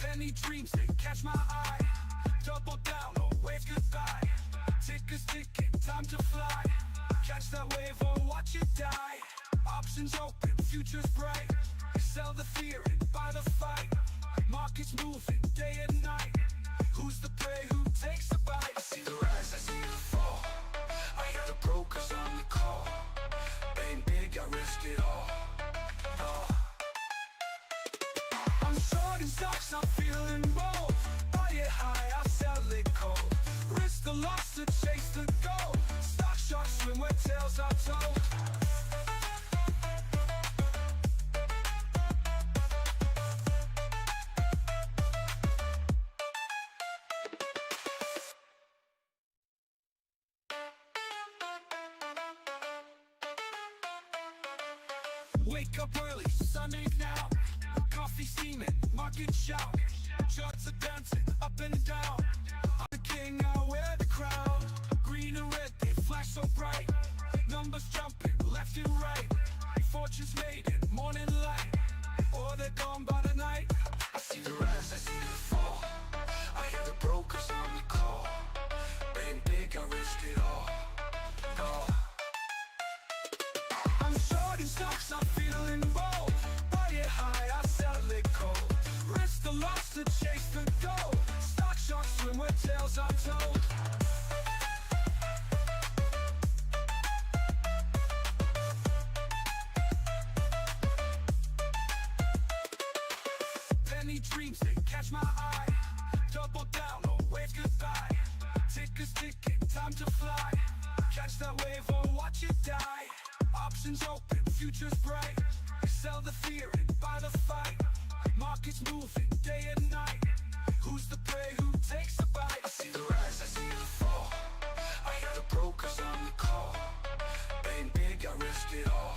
Penny dreams, they catch my eye. Double down or wave goodbye. Tickers ticking, time to fly. Catch that wave or watch it die. Options open, futures bright. Sell the fear and buy the fight. Markets moving day and night. Who's the prey, who takes the bite? I see the rise, I see the fall. I hear the brokers on the call. Aim big, I risk it all. I'm short in stocks, I'm feeling bold. Buy it high, I sell it cold. Risk the loss to chase the goal. Stock sharks swim where tails are told. Wake up early, sun ain't now. Coffee steaming, market shout. Charts are dancing up and down. I'm the king, I wear the crown. Green and red, they flash so bright. Numbers jumping left and right. Fortunes made in morning light. Or they're gone by the night. I see the rise, I see the fall. I hear the brokers on the call. Aim big, I risk it all. I'm short in stocks, I'm feeling bold. Buy it high, I sell it cold. Risk the loss to chase the goal. Stock sharks swim where tails are told. Penny dreams, they catch my eye. Double down or wave goodbye. Tickers ticking, time to fly. Catch that wave or watch it die. Options open, futures bright. Sell the fear and buy the fight. Markets moving day and night. Who's the prey, who takes the bite? I see the rise, I see the fall. I hear the brokers on the call. Aim big, I risk it all.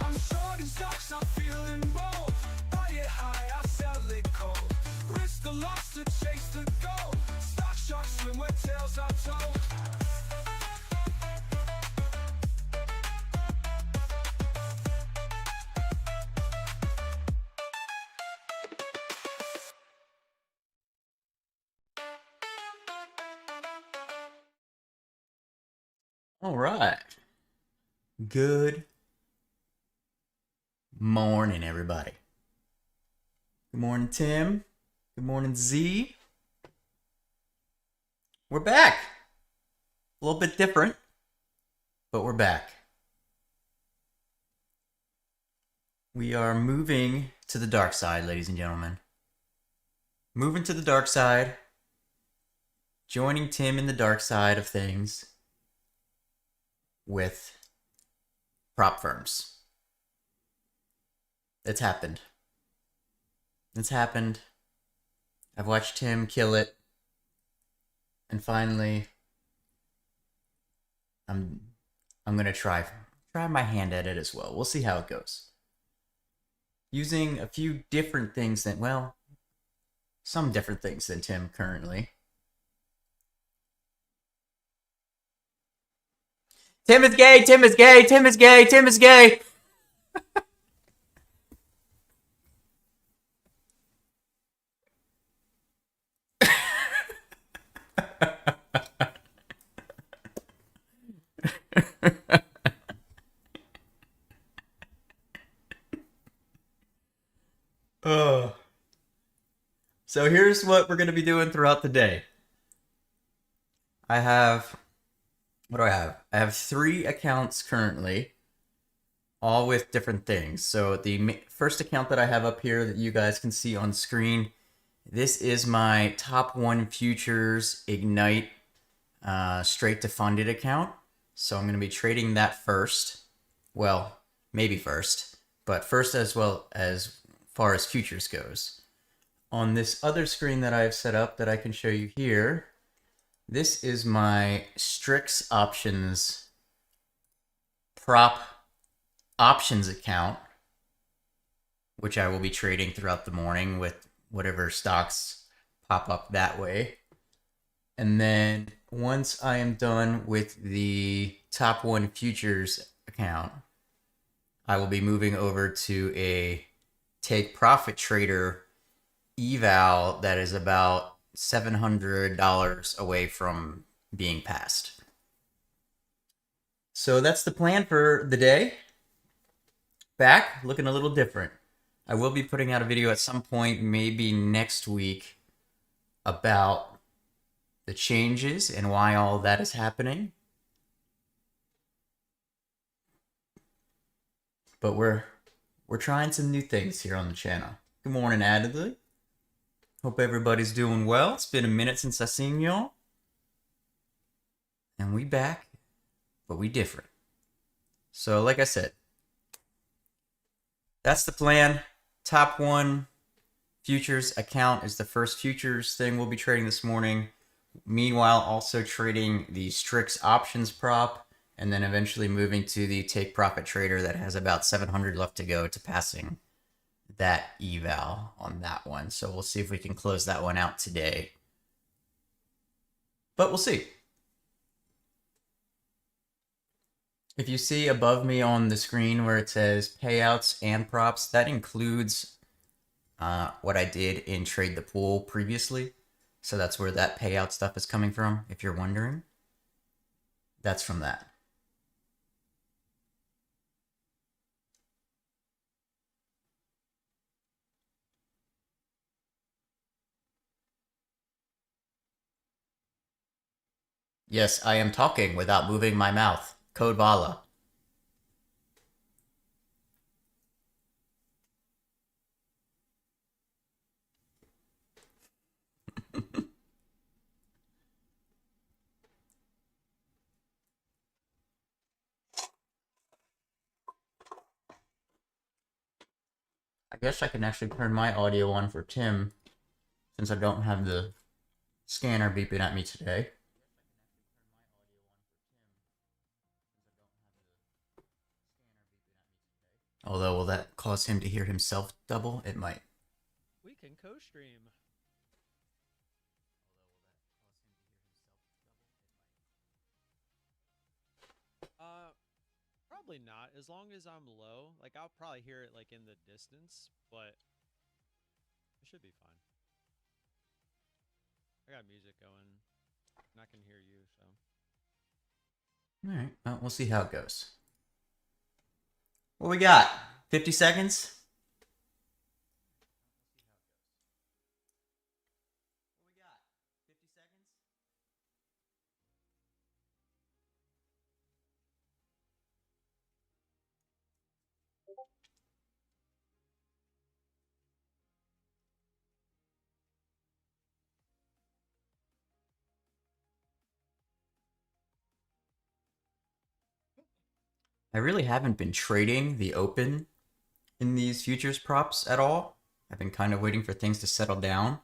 I'm short in stocks, I'm feeling bold. Buy it high, I sell it cold. Risk the loss to chase the goal. Stock sharks swim where tails are told. All right. Good morning, everybody. Good morning, Tim. Good morning, Z. We're back. A little bit different, but we're back. We are moving to the dark side, ladies and gentlemen. Moving to the dark side. Joining Tim in the dark side of things with prop firms. It's happened. It's happened. I've watched him kill it. And finally, I'm gonna try my hand at it as well. We'll see how it goes. Using a few different things than, well, some different things than Tim currently. Tim is gay, Tim is gay, Tim is gay, Tim is gay. So here's what we're going to be doing throughout the day. What do I have? I have 3 accounts currently, all with different things. So the first account that I have up here that you guys can see on screen, this is my top 1 futures Ignite straight to funded account. So I'm going to be trading that first. Well, maybe first, but first as well as far as futures goes. On this other screen that I have set up that I can show you here, this is my STRIX options prop options account, which I will be trading throughout the morning with whatever stocks pop up that way. And then once I am done with the top 1 futures account, I will be moving over to a take profit trader eval that is about $700 away from being passed. So that's the plan for the day. Back looking a little different. I will be putting out a video at some point, maybe next week, about the changes and why all that is happening. But we're trying some new things here on the channel. Good morning, Adley. Hope everybody's doing well. It's been a minute since I seen y'all. And we back, but we different. So like I said, that's the plan. Top one futures account is the first futures thing we'll be trading this morning. Meanwhile, also trading the STRIX options prop, and then eventually moving to the take profit trader that has about 700 left to go to passing that eval on that one. So we'll see if we can close that one out today. But we'll see. If you see above me on the screen where it says payouts and props, that includes what I did in Trade the Pool previously. So that's where that payout stuff is coming from, if you're wondering. That's from that. Yes, I am talking without moving my mouth. Code Vala. I guess I can actually turn my audio on for Tim, since I don't have the scanner beeping at me today. Although, will that cause him to hear himself double? It might. We can co-stream. Probably not. As long as I'm low, like I'll probably hear it like in the distance, but it should be fine. I got music going, and I can hear you, so. All right, well, we'll see how it goes. What we got? 50 seconds? I really haven't been trading the open in these futures props at all. I've been kind of waiting for things to settle down.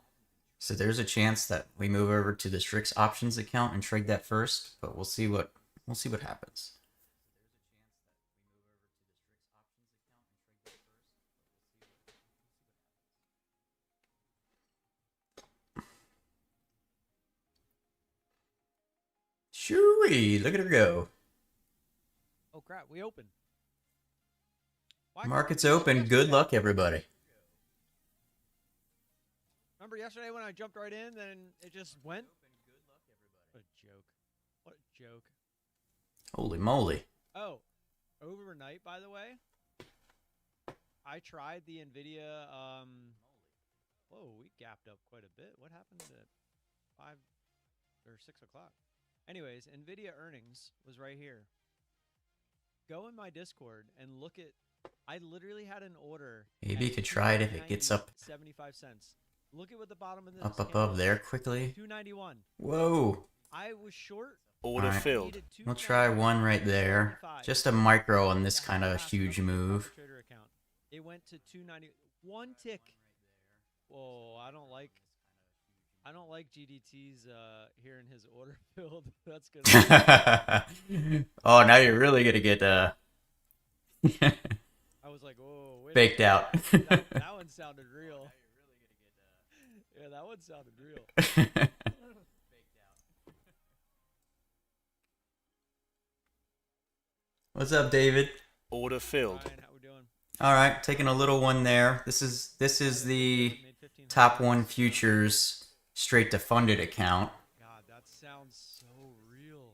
So there's a chance that we move over to the STRIX options account and trade that first, but we'll see what happens. Shooey, look at her go. Oh crap, we open. Market's open. Good luck, everybody. Remember yesterday when I jumped right in, then it just went? What a joke. What a joke. Holy moly. Oh, overnight, by the way, I tried the NVIDIA, whoa, we gapped up quite a bit. What happened at 5 or 6 o'clock? Anyways, NVIDIA earnings was right here. Go in my Discord and look at, I literally had an order. Maybe you could try it if it gets up 75 cents. Look at what the bottom of this up above there quickly. 291. Whoa. I was short. Order filled. We'll try one right there. Just a micro on this kind of huge move. It went to 290. One tick. Whoa, I don't like GDT's hearing his order filled. That's good. Oh, now you're really gonna get I was like, whoa, wait baked out. that one sounded real. Yeah, that one sounded real. What's up, David? Order filled. Ryan, how we doing? All right, taking a little one there. This is the Made 1500 top one bucks. futures straight to funded account. God, that sounds so real.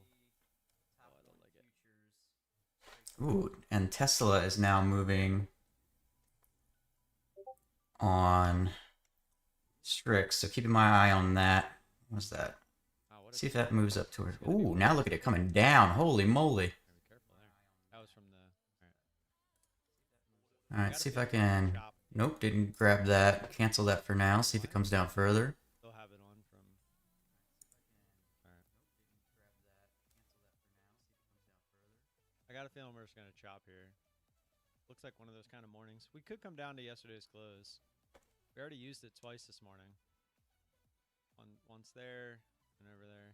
Oh, I don't like it. Ooh, and Tesla is now moving on STRIX, so keeping my eye on that. What's that? Oh, what a See if tick. that moves up to it. Ooh, now look at it coming down. Holy moly. Gotta be careful there. That was from the. All right, Gotta see if feel I like it's gonna can. chop. Nope, didn't grab that. Cancel that for now. See if it comes down further. Still have it on from. Alright. I got a feeling we're just gonna chop here. Looks like one of those kind of mornings. We could come down to yesterday's close. We already used it twice this morning. Once there and over there.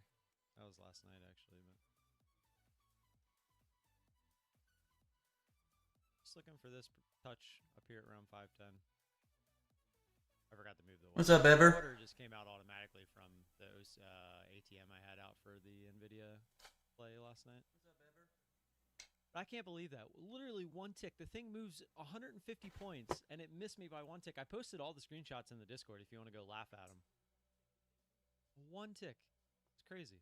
That was last night actually, but just looking for this touch up here at around 510. I forgot to move the water. What's up, Ever? The water just came out automatically from those ATM I had out for the NVIDIA play last night. What's up, Ever? But I can't believe that. Literally one tick. The thing moves 150 points, and it missed me by one tick. I posted all the screenshots in the Discord if you want to go laugh at them. One tick. It's crazy.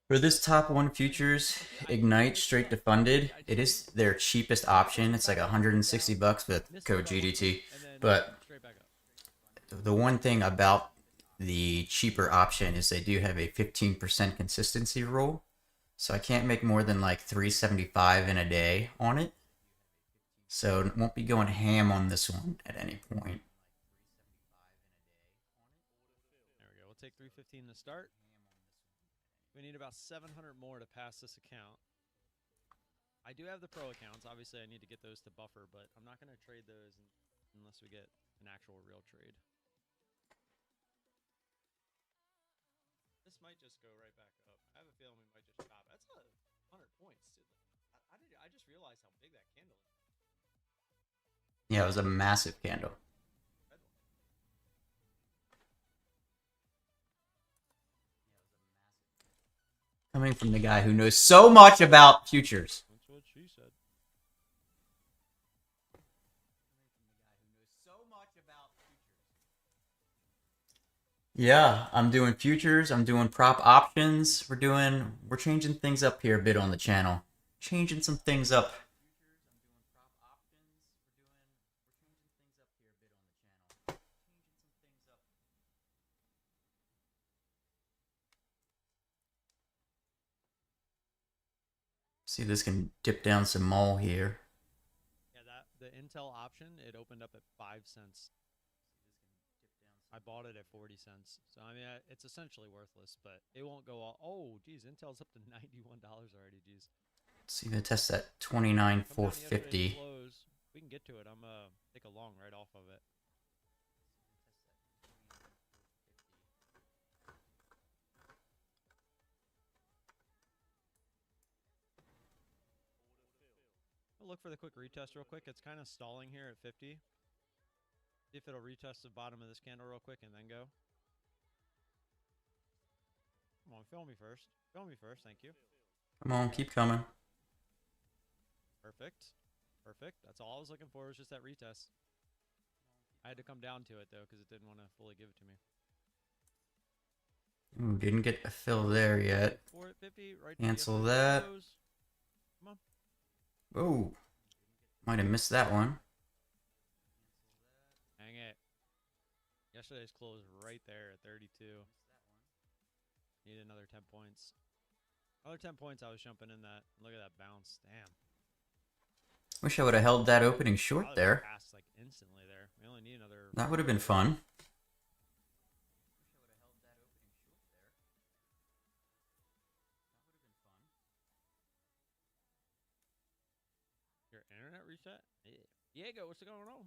For this top one futures, Ignite straight to funded, it is their cheapest option. It's like 160 bucks with code GDT. But Straight back up. the one thing about the cheaper option is they do have a 15% consistency rule. So I can't make more than like 375 in a day on it. So it won't be going ham on this one at any point. There we go. We'll take 315 to start. We need about 700 more to pass this account. I do have the pro accounts. Obviously, I need to get those to buffer, but I'm not going to trade those unless we get an actual real trade. This might just go right back up. I have a feeling we might just chop. That's 100 points, too. I just realized how big that candle is. Yeah, it was a massive candle. Coming from the guy who knows so much about futures. That's what she said. Yeah, I'm doing futures, I'm doing prop options. We're changing things up here a bit on the channel. Changing some things up. See, this can dip down some more here. Yeah, the Intel option, it opened up at 5 cents. I bought it at 40 cents. So, I mean, it's essentially worthless, but it won't go all. Oh, geez, Intel's up to $91 already, geez. Let's see if I test that 29,450. We can get to it. I'm going to take a long right off of it. I'll look for the quick retest real quick. It's kind of stalling here at 50. See if it'll retest the bottom of this candle real quick and then go. Come on, fill me first. Fill me first, thank you. Come on, keep coming. Perfect. Perfect. That's all I was looking for was just that retest. I had to come down to it, though, because it didn't want to fully give it to me. Ooh, didn't get a fill there yet. 450, right. Cancel that. Come on. Oh, might have missed that one. Hang it. Yesterday's close right there at 32. Need another 10 points. Another 10 points, I was jumping in that. Look at that bounce. Damn. Wish I would have held that opening short Probably there. passed like instantly there. We only need another. That would have been fun. Your internet reset? Diego, what's going on?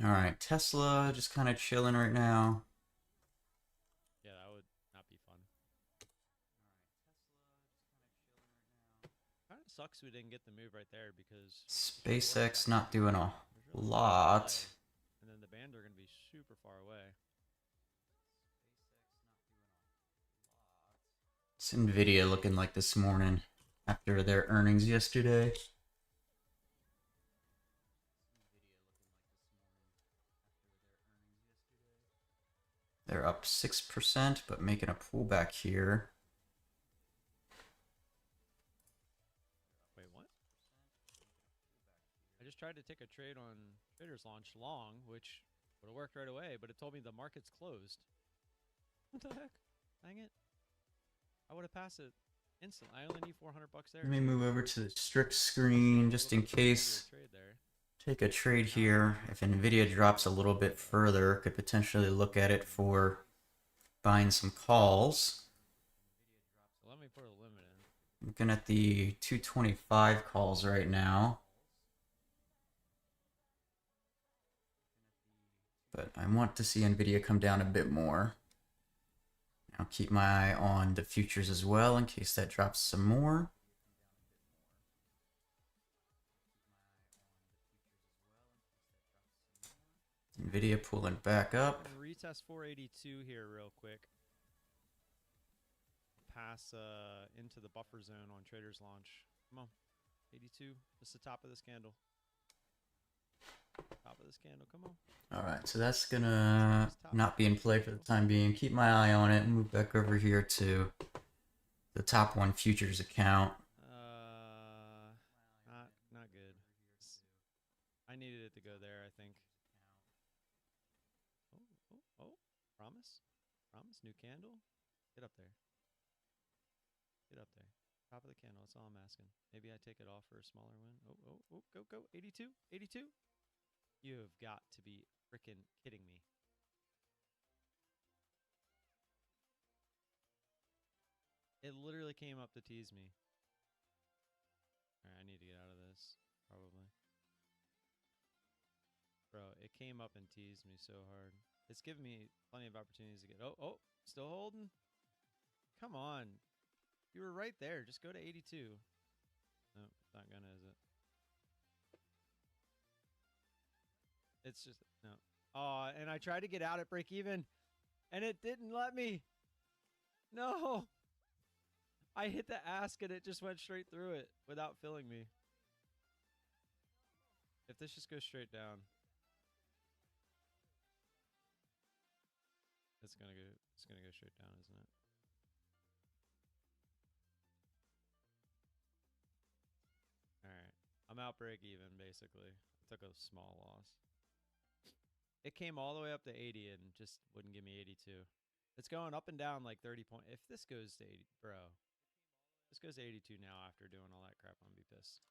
All right, Tesla just kind of chilling right now. Yeah, that would not be fun. Kind of sucks we didn't get the move right there because SpaceX not doing a there's really no lot. delay, and then the band are going to be super far away. It's NVIDIA looking like this morning after their earnings yesterday. They're up 6%, but making a pullback here. Wait, what? I just tried to take a trade on Traders Launch long, which would have worked right away, but it told me the market's closed. What the heck? Dang it. I would have passed it instantly. I only need 400 bucks there. Let me move over to the STRIX screen just in case. Trade there. Take a trade here. If Nvidia drops a little bit further, could potentially look at it for buying some calls. So let me put a limit in. Looking at the 225 calls right now. But I want to see Nvidia come down a bit more. I'll keep my eye on the futures as well in case that drops some more. Nvidia pulling back up. I'm gonna retest 482 here real quick. Pass into the buffer zone on Traders Launch. Come on. 82. Just the top of this candle. Top of this candle. Come on. Alright, so that's gonna not be in play for the time being. Keep my eye on it and move back over here to the top one futures account. Not good. I needed it to go there, I think. Oh. Promise? Promise? New candle? Get up there. Get up there. Top of the candle. That's all I'm asking. Maybe I take it off for a smaller win. Oh. Go. 82. 82. You have got to be freaking kidding me. It literally came up to tease me. Alright, I need to get out of this. Probably. Bro, it came up and teased me so hard. It's given me plenty of opportunities to get... Oh, still holding? Come on. You were right there. Just go to 82. Nope, not gonna, is it? It's just... No. Oh, and I tried to get out at break even, and it didn't let me. No. I hit the ask, and it just went straight through it without filling me. If this just goes straight down... It's gonna go straight down, isn't it? Alright. I'm out break even, basically. I took a small loss. It came all the way up to 80 and just wouldn't give me 82. It's going up and down like 30 points. If this goes to 80, bro. This goes to 82 now after doing all that crap. I'm gonna be pissed.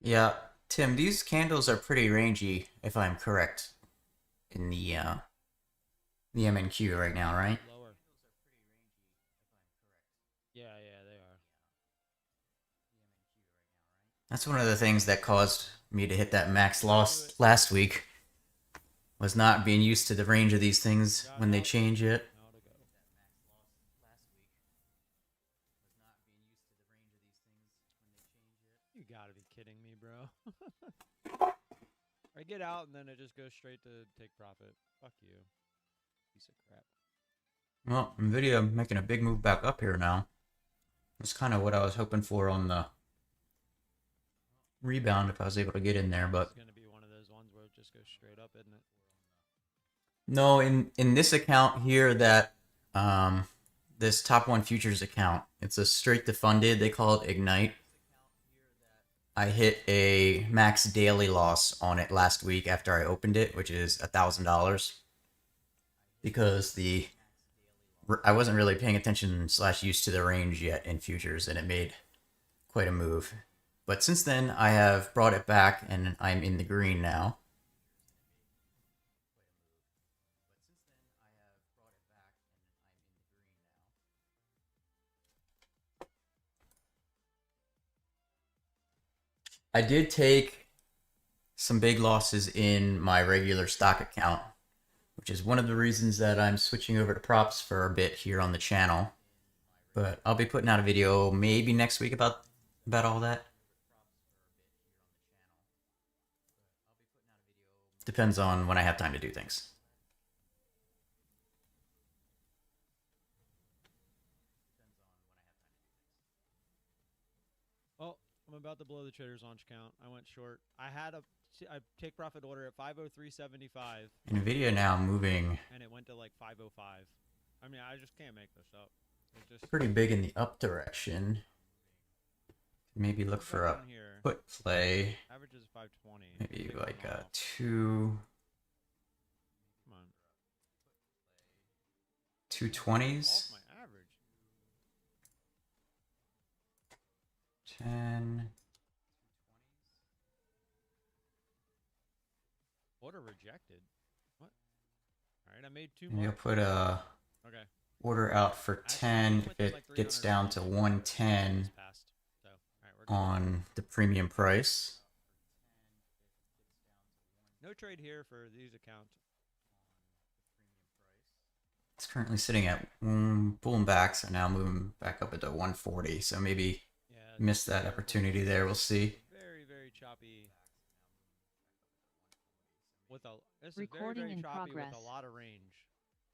Yeah, Tim, these candles are pretty rangy, if I'm correct, in the MNQ right now, right? Lower. Yeah, they are. That's one of the things that caused me to hit that max loss last week, was not being used to the range of these things when they change it. Now to go. You gotta be kidding me, bro. I get out and then it just goes straight to take profit. Fuck you. Piece of crap. Well, Nvidia making a big move back up here now. That's kind of what I was hoping for on the rebound if I was able to get in there, but... It's gonna be one of those ones where it just goes straight up, isn't it? No, in this account here that, this top one futures account, it's a straight to funded, they call it Ignite. I hit a max daily loss on it last week after I opened it, which is $1,000. Because I wasn't really paying attention / used to the range yet in futures, and it made quite a move. But since then, I have brought it back, and I'm in the green now. I did take some big losses in my regular stock account, which is one of the reasons that I'm switching over to props for a bit here on the channel. But I'll be putting out a video maybe next week about all that. Depends on when I have time to do things. Well, I'm about to blow the trader's launch count. I went short. I take profit order at 503.75. Nvidia now moving And it went to like 505. I mean, I just can't make this up. It just pretty big in the up direction. Maybe look for a here. put play. Average is 520. Maybe Take like one a off. 2. Come on. 220s. Off my average. 10. Order rejected. What? All right, I made 2 Maybe more. I'll put a Okay. order out for 10 if it gets down to 110 So, all right, we're good. on the premium price. No trade here for these accounts. It's currently sitting at pulling back, so now moving back up into 140. So maybe Yeah, missed that opportunity there. We'll see. very, very choppy. This Recording is very, in very choppy progress. with a lot of range.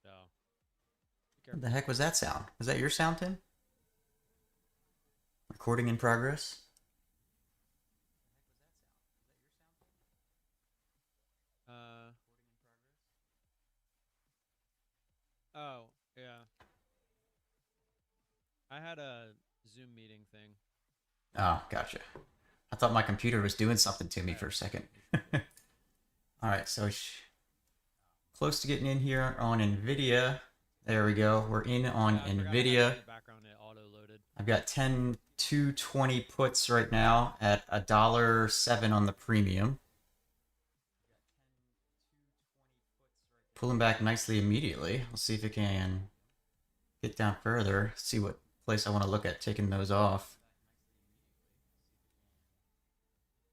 So, be What careful. the heck was that sound? Was that your sound, Tim? Recording in progress? Oh, yeah. I had a Zoom meeting thing. Oh, gotcha. I thought my computer was doing something to me for a second. Alright, so close to getting in here on NVIDIA. There we go. We're in on NVIDIA. I've got 10 220 puts right now at $1.07 on the premium. Pulling back nicely immediately. We'll see if it can get down further. See what place I want to look at taking those off.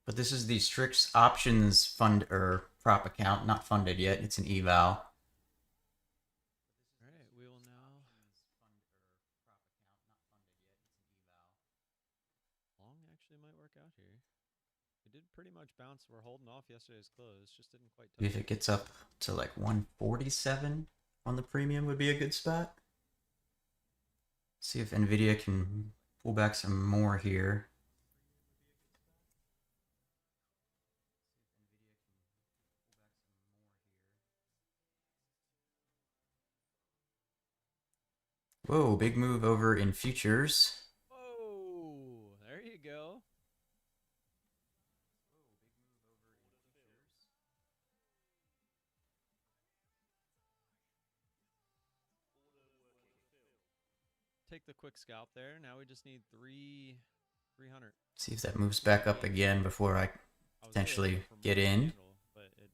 But this is the STRIX options fund or prop account, not funded yet. It's an eval. Alright, we will now. Long actually might work out here. We did pretty much bounce. We're holding off yesterday's close. Just didn't quite touch If it gets up to like 147 on the premium would be a good spot. See if NVIDIA can pull back some more here. Whoa, big move over in futures. Whoa! There you go. Take the quick scalp there. Now we just need 300. See if that moves back up again before I potentially get in. But it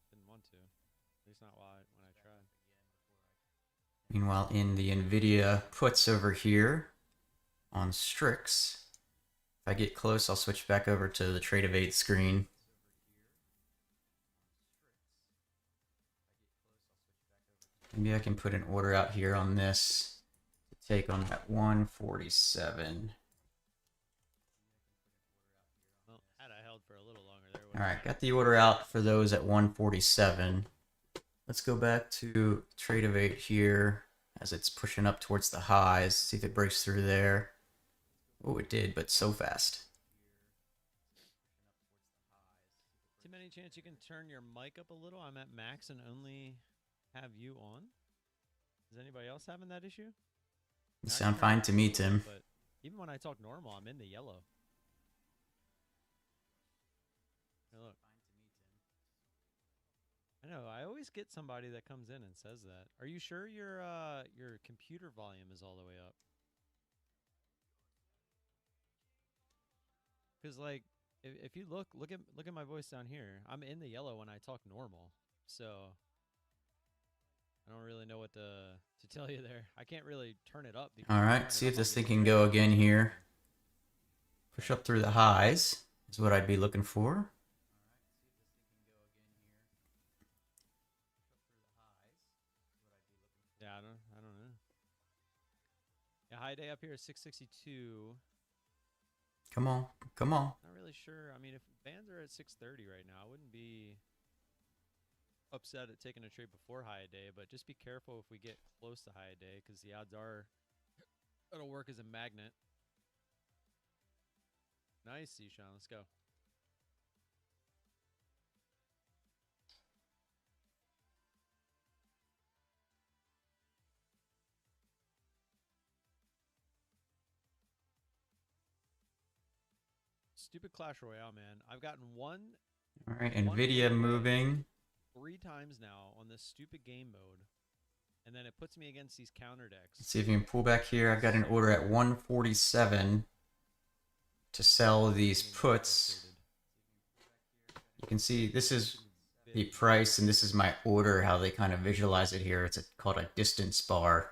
didn't want to. At least not when I tried. Meanwhile, in the NVIDIA puts over here on STRIX, if I get close, I'll switch back over to the Trade of 8 screen. Maybe I can put an order out here on this to take on that 147. Well, had I held for a little longer there. Alright, got the order out for those at 147. Let's go back to Trade of 8 here as it's pushing up towards the highs. See if it breaks through there. Oh, it did, but so fast. Tim, any chance you can turn your mic up a little? I'm at max and only have you on. Is anybody else having that issue? You sound fine to me, Tim. But even when I talk normal, I'm in the yellow. Hey, look. I know. I always get somebody that comes in and says that. Are you sure your computer volume is all the way up? Because like, if you look at my voice down here, I'm in the yellow when I talk normal. So I don't really know what to tell you there. I can't really turn it up. All right, see if this thing can go again here. Push up through the highs is what I'd be looking for. Yeah, I don't know. Yeah, high day up here is 662. Come on, come on. Not really sure. I mean, if bands are at 630 right now, I wouldn't be upset at taking a trade before high day, but just be careful if we get close to high day because the odds are it'll work as a magnet. Nice, Sean. Let's go. Stupid Clash Royale, man. I've gotten one All right, One Nvidia giveaway moving. 3 times now on this stupid game mode, and then it puts me against these counter decks. Let's see if you can pull back here. I've got an order at 147 to sell these puts. You can see this is the price and this is my order, how they kind of visualize it here. It's called a distance bar.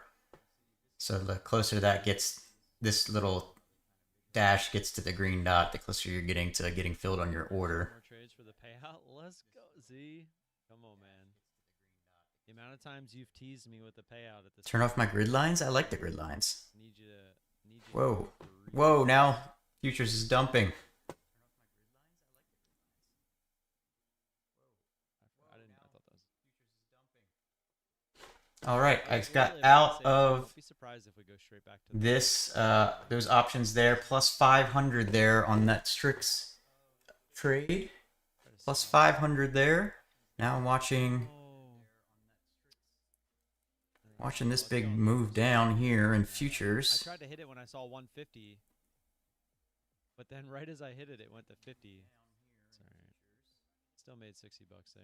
So the closer that gets, this little dash gets to the green dot, the closer you're getting to getting filled on your order. More trades for the payout. Let's go, Z. Come on, man. The amount of times you've teased me with the payout at this. Turn off my grid lines? I like the grid lines. Need you to Whoa. Whoa, now futures is dumping. I thought that was. All right, I got Really, out don't of be surprised if we go straight back to this, those options there, plus 500 there on that STRIX trade, plus 500 there. Now I'm watching this big move down here in I futures. tried to hit it when I saw 150, but then right as I hit it, it went to 50. Sorry. Still made 60 bucks there.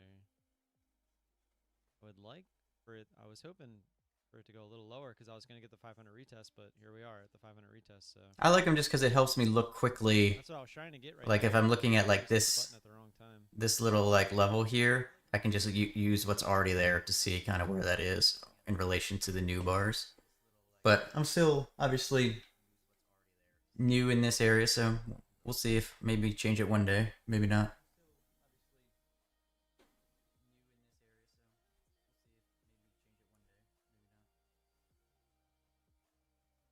I would like for it. I was hoping for it to go a little lower because I was going to get the 500 retest, but here we are at the 500 retest. So I like them just because it helps me look quickly. that's what I was trying to get right Like there. if I'm looking at like I pressed the this, button at the wrong time. this little like level here, I can just use what's already there to see kind of where that is in relation to the new bars. But I'm still obviously new in this area, so we'll see if maybe change it one day, maybe not.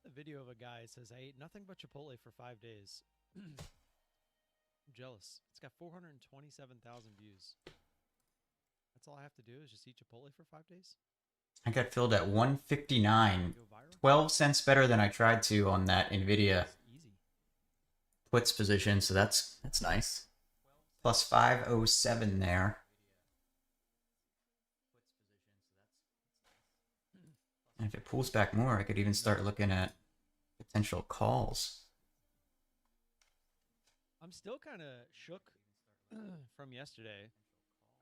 The video of a guy says, I ate nothing but Chipotle for 5 days. I'm jealous. It's got 427,000 views. That's all I have to do is just eat Chipotle for 5 days? I got filled at 159, Go viral? 12 cents better than I tried to on that Nvidia It's easy. puts position, so that's nice. Plus 507 there. And if it pulls back more, I could even start looking at potential calls. I'm still kind of shook from yesterday.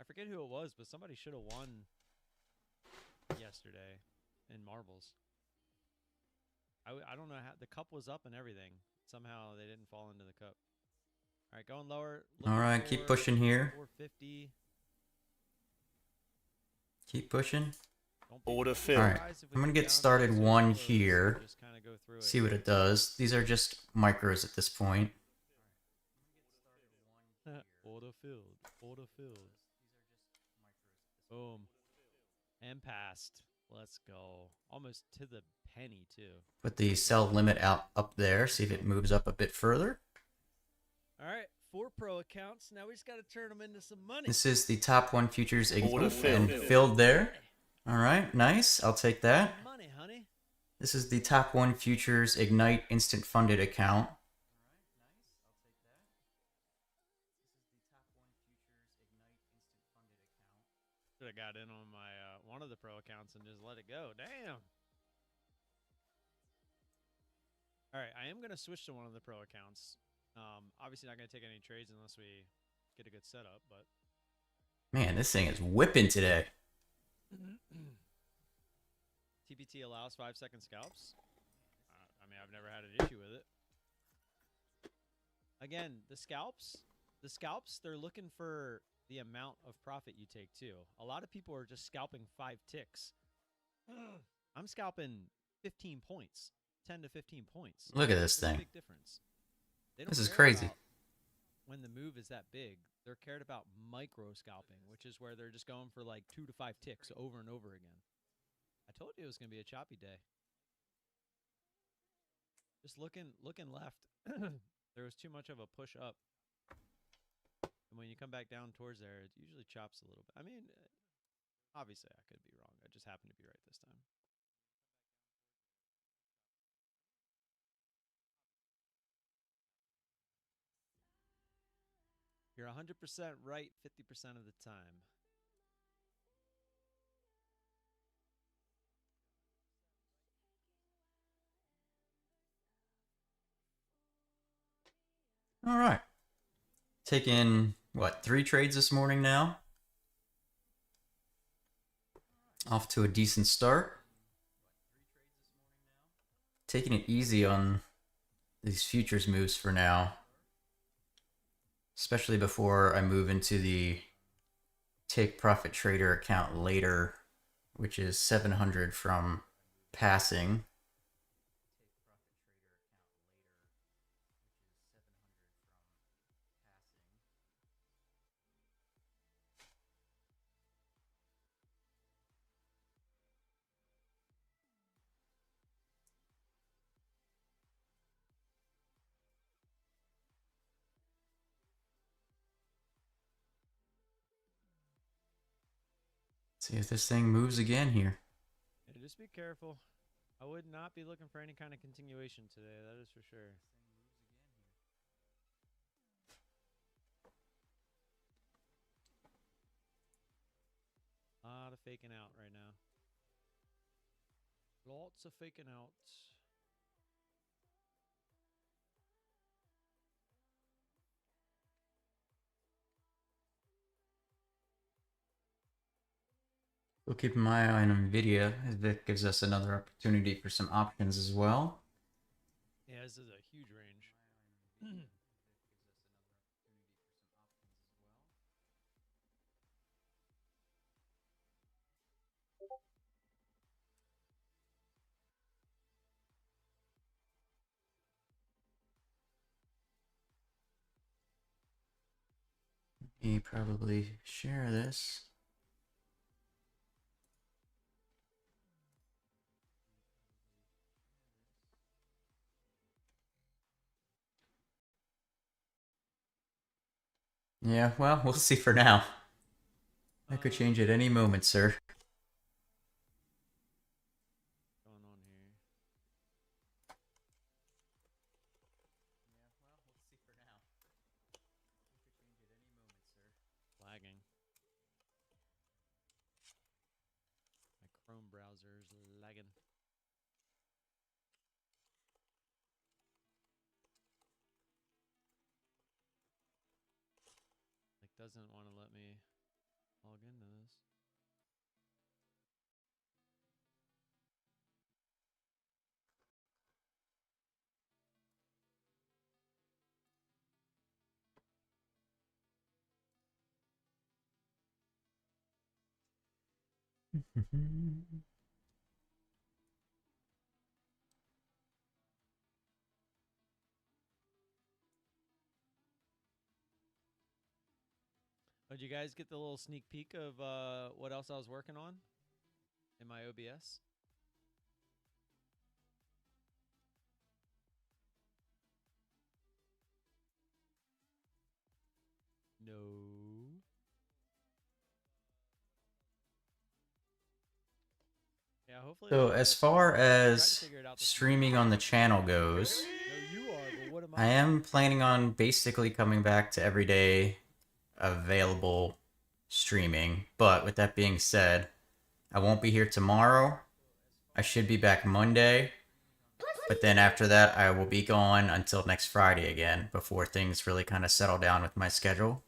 I forget who it was, but somebody should have won yesterday in marbles. I don't know how the cup was up and everything. Somehow they didn't fall into the cup. All right, going lower. All right, keep pushing here. 450. Keep pushing. Order filled. All right, I'm gonna get started one here. Just kind of go through See what it does. These are just micros at this point. Order filled. Order filled. Boom. And passed. Let's go. Almost to the penny, too. Put the sell limit out up there. See if it moves up a bit further. All right. 4 pro accounts. Now we just got to turn them into some money. This is the top 1 futures Order and filled there. All right, nice. I'll take that. Money, honey. This is the top 1 futures Ignite instant funded account. Should have got in on my one of the pro accounts and just let it go. Damn. All right, I am going to switch to one of the pro accounts. Obviously not going to take any trades unless we get a good setup, but Man, this thing is whipping today. TPT allows 5-second scalps. I mean, I've never had an issue with it. Again, the scalps, they're looking for the amount of profit you take too. A lot of people are just scalping 5 ticks. I'm scalping 15 points, 10 to 15 points. Look at this There's a thing. big difference. They don't This is care crazy. about when the move is that big. They're cared about micro scalping, which is where they're just going for like 2 to 5 ticks over and over again. I told you it was going to be a choppy day. Just looking left, there was too much of a push up. And when you come back down towards there, it usually chops a little bit. I mean, obviously I could be wrong. I just happened to be right this time. 100% right 50% of the time. All right. Taking, what, 3 trades this morning now? Off to a decent start. Taking it easy on these futures moves for now. Especially before I move into the take profit trader account later, which is 700 from passing. See if this thing moves again here. Yeah, just be careful. I would not be looking for any kind of continuation today, that is for sure. A lot of faking out right now. Lots of faking out. We'll keep my eye on NVIDIA, as that gives us another opportunity for some options as well. Yeah, this is a huge range. You probably share this. Yeah, well, we'll see for now. That could change at any moment, sir. Going on here. Lagging. My Chrome browser is lagging. Like, doesn't want to let me log into this. Oh, did you guys get the little sneak peek of what else I was working on in my OBS? No. Yeah, hopefully. So as far as figure it out this streaming on the channel goes, No, you are, but what am I am planning on basically coming back to everyday available streaming. But with that being said, I won't be here tomorrow. I should be back Monday. But then after that, I will be gone until next Friday again before things really kind of settle down with my schedule.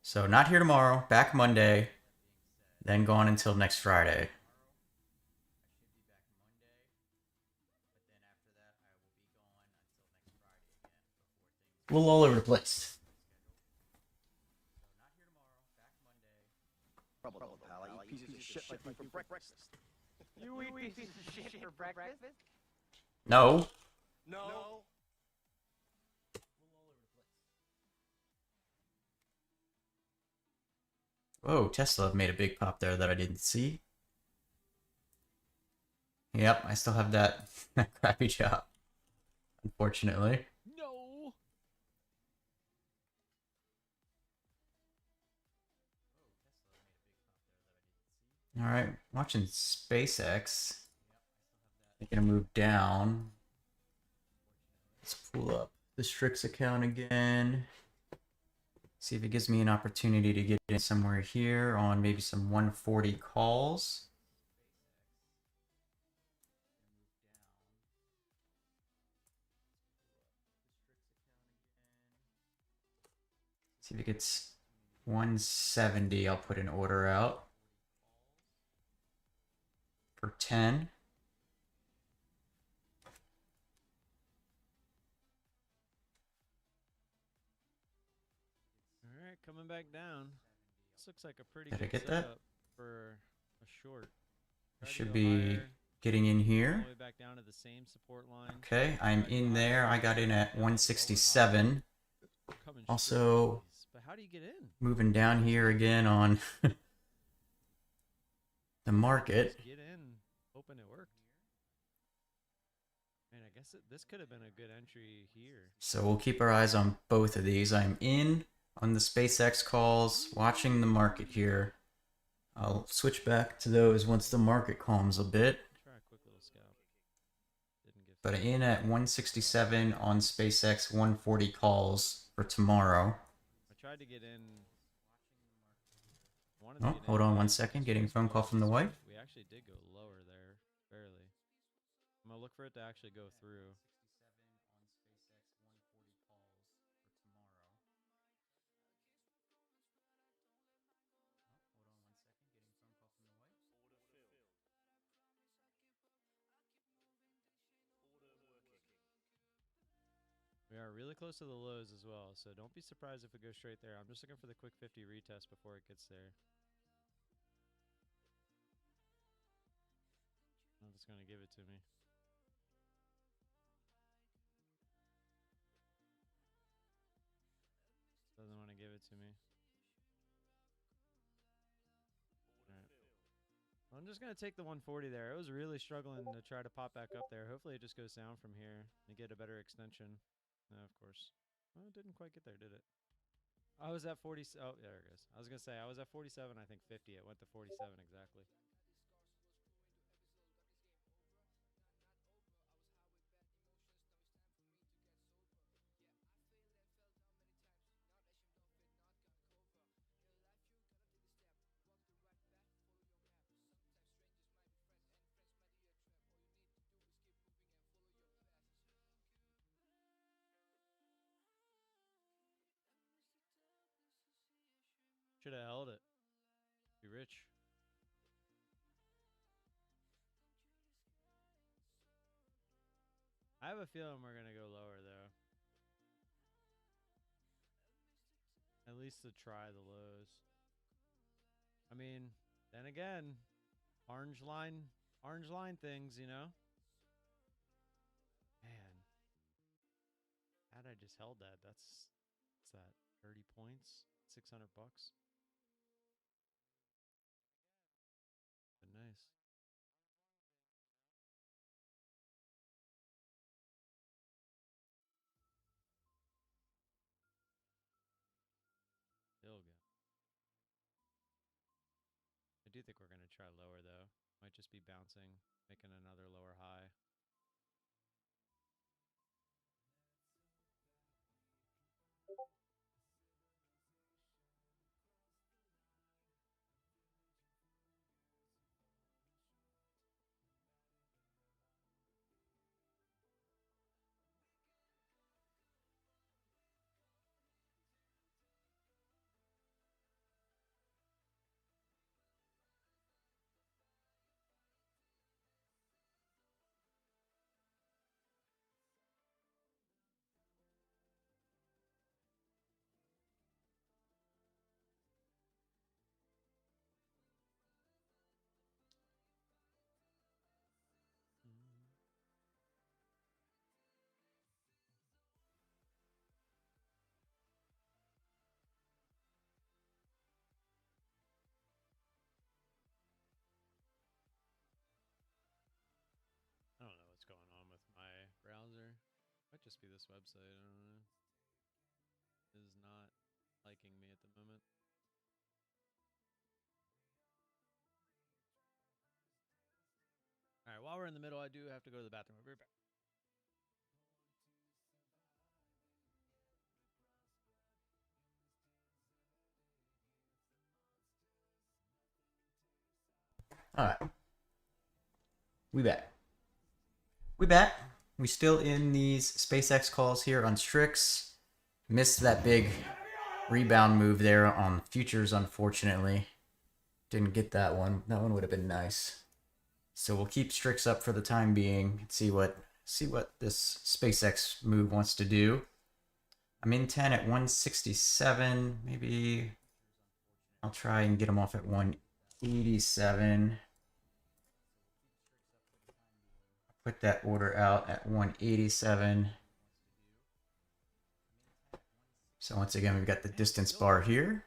So not here tomorrow, back Monday, then gone until next Friday. A little all over the place. Trouble, pal. I eat pieces of shit like me for breakfast. You eat pieces of shit for breakfast? No. No. Whoa, Tesla made a big pop there that I didn't see. Yep, I still have that crappy job, unfortunately. No. Alright, watching SpaceX. They're gonna move down. Let's pull up the STRIX account again. See if it gives me an opportunity to get in somewhere here on maybe some 140 calls. See if it gets 170. I'll put an order out for 10. All right, coming back down. This looks like a pretty Did I good get that? setup for a short. I Tried to should go be higher, getting in all here. the way back down to the same support line. Okay, I'm Tried to go in higher, there. I got in at down to lower high. 167. Coming Also, straight. But how do you get in? moving down here again on the market. Just get in, hoping it worked. Man, I guess this could have been a good entry here. So we'll keep our eyes on both of these. I'm in on the SpaceX calls, watching the market here. I'll switch back to those once the market calms a bit. Try a quick little scalp. Didn't give. But in at 167 on SpaceX, 140 calls for tomorrow. I tried to get in. Oh, hold on 1 second. Getting a phone call from the wife. We actually did go lower there, barely. I'm gonna look for it to actually go through. We are really close to the lows as well, so don't be surprised if it goes straight there. I'm just looking for the quick 50 retest before it gets there. I'm just gonna give it to me. Doesn't want to give it to me. Alright. I'm just gonna take the 140 there. It was really struggling to try to pop back up there. Hopefully it just goes down from here and get a better extension. No, of course. Well, it didn't quite get there, did it? I was at 40. Oh, there it goes. I was gonna say I was at 47. I think 50. It went to 47 exactly. Should have held it. Be rich. I have a feeling we're gonna go lower though. At least to try the lows. I mean, then again, orange line things, you know? Man. Had I just held that, what's that? 30 points? 600 bucks? Been nice. Still good. I do think we're gonna try lower though. Might just be bouncing, making another lower high. I don't know what's going on with my browser. Might just be this website. I don't know. It is not liking me at the moment. All right, while we're in the middle, I do have to go to the bathroom. I'll be right back. Alright. We back. We back. We still in these SpaceX calls here on STRIX. Missed that big rebound move there on futures, unfortunately. Didn't get that one. That one would have been nice. So we'll keep STRIX up for the time being. See what this SpaceX move wants to do. I'm in 10 at 167. Maybe I'll try and get them off at 187. Put that order out at 187. So once again, we've got the distance bar here.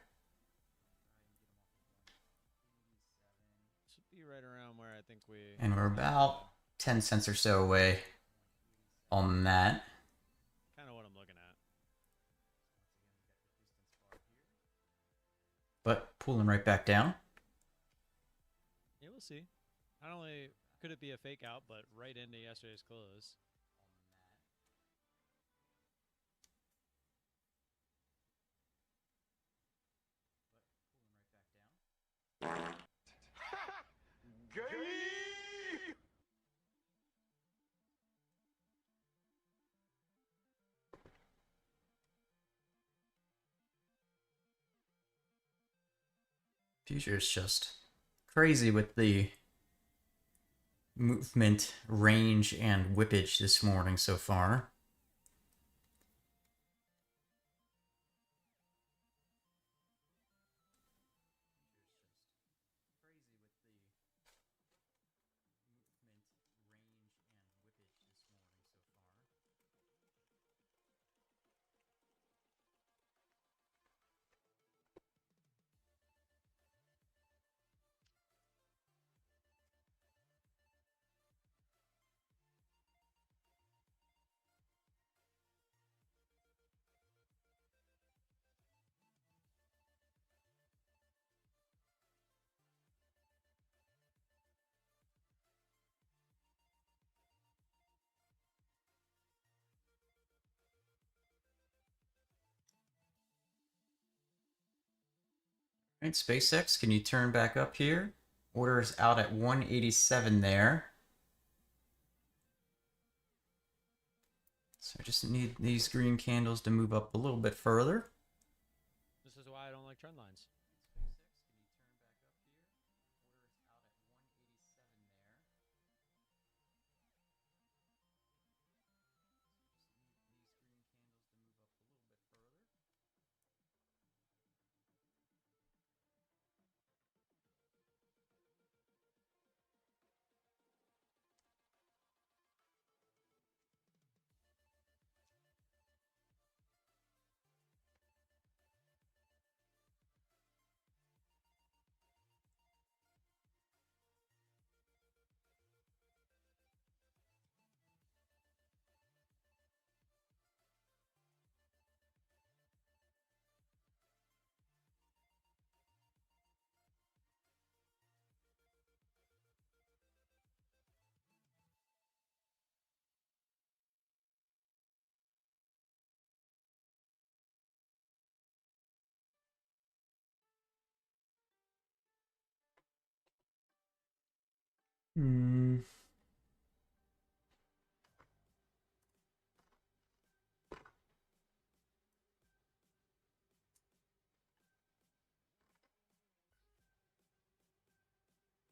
This would be right around where I think we. And we're about 10 cents or so away on that. Kind of what I'm looking at. But pulling right back down. Yeah, we'll see. Not only could it be a fake out, but right into yesterday's close. Gay! Future's just crazy with the movement, range, and whippage this morning so far. All right, SpaceX, can you turn back up here? Orders out at 187 there. So I just need these green candles to move up a little bit further. This is why I don't like trend lines. Hmm.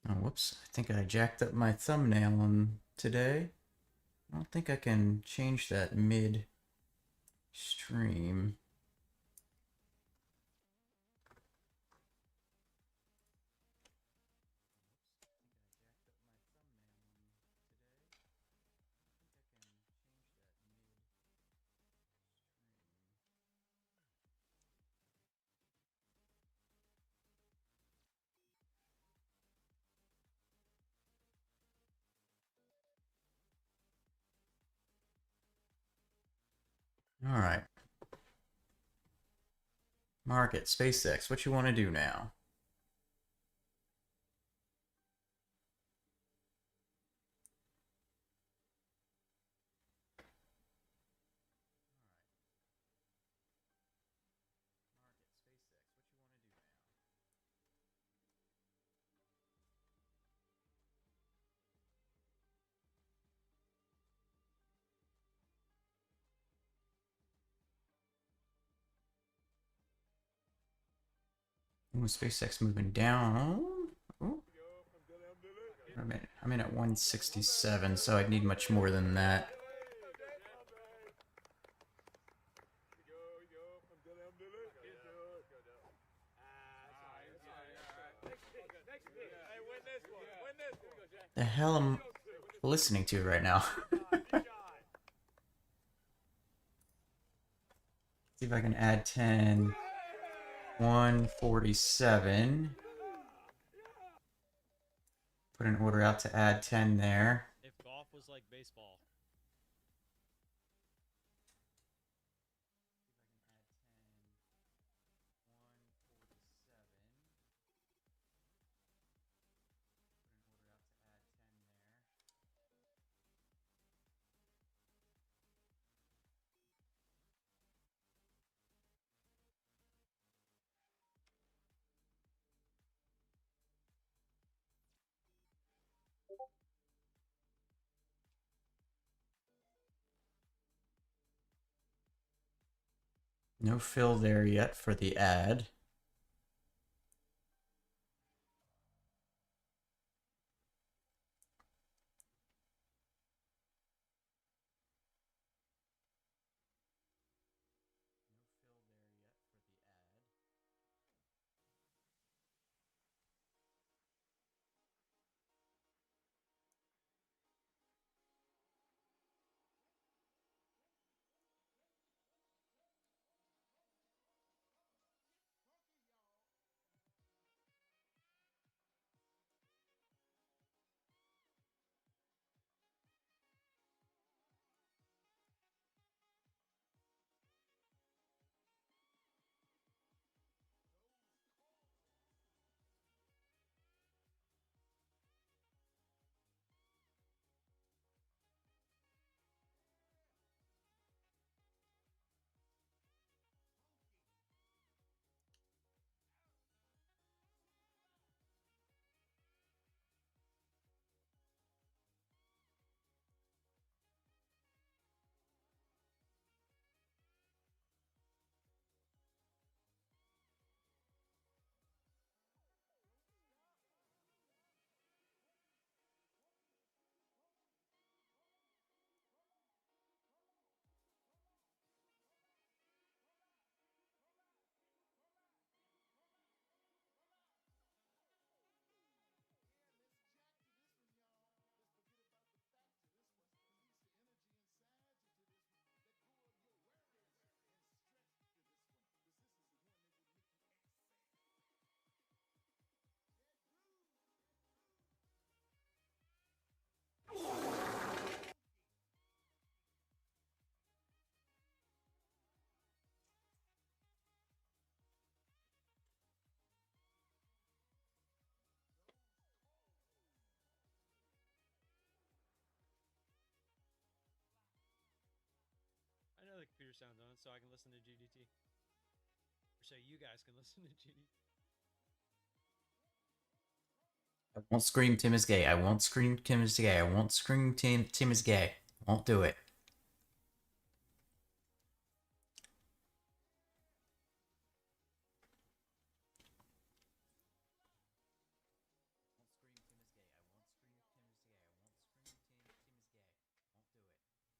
Oh, whoops. I think I jacked up my thumbnail on today. I don't think I can change that mid-stream. All right. Market, SpaceX, what you want to do now? Ooh, SpaceX moving down. Ooh. I'm in at 167, so I'd need much more than that. The hell am I listening to right now? See if I can add 10. 147. Put an order out to add 10 there. If golf was like baseball. No fill there yet for the ad. I know the computer sounds on, so I can listen to GDT. Or so you guys can listen to GDT. I won't scream Tim is gay. I won't scream Tim is gay. I won't scream Tim is gay. Won't do it.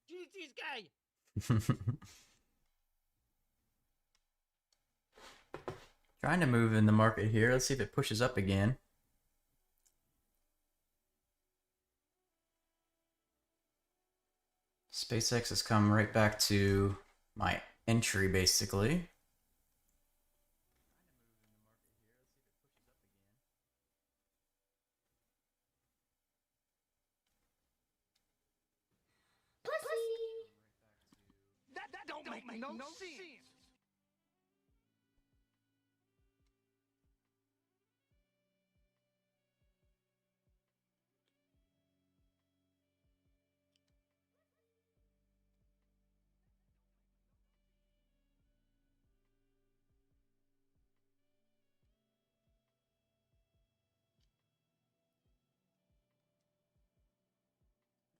GDT's gay! Trying to move in the market here. Let's see if it pushes up again. SpaceX has come right back to my entry, basically. That don't make no sense.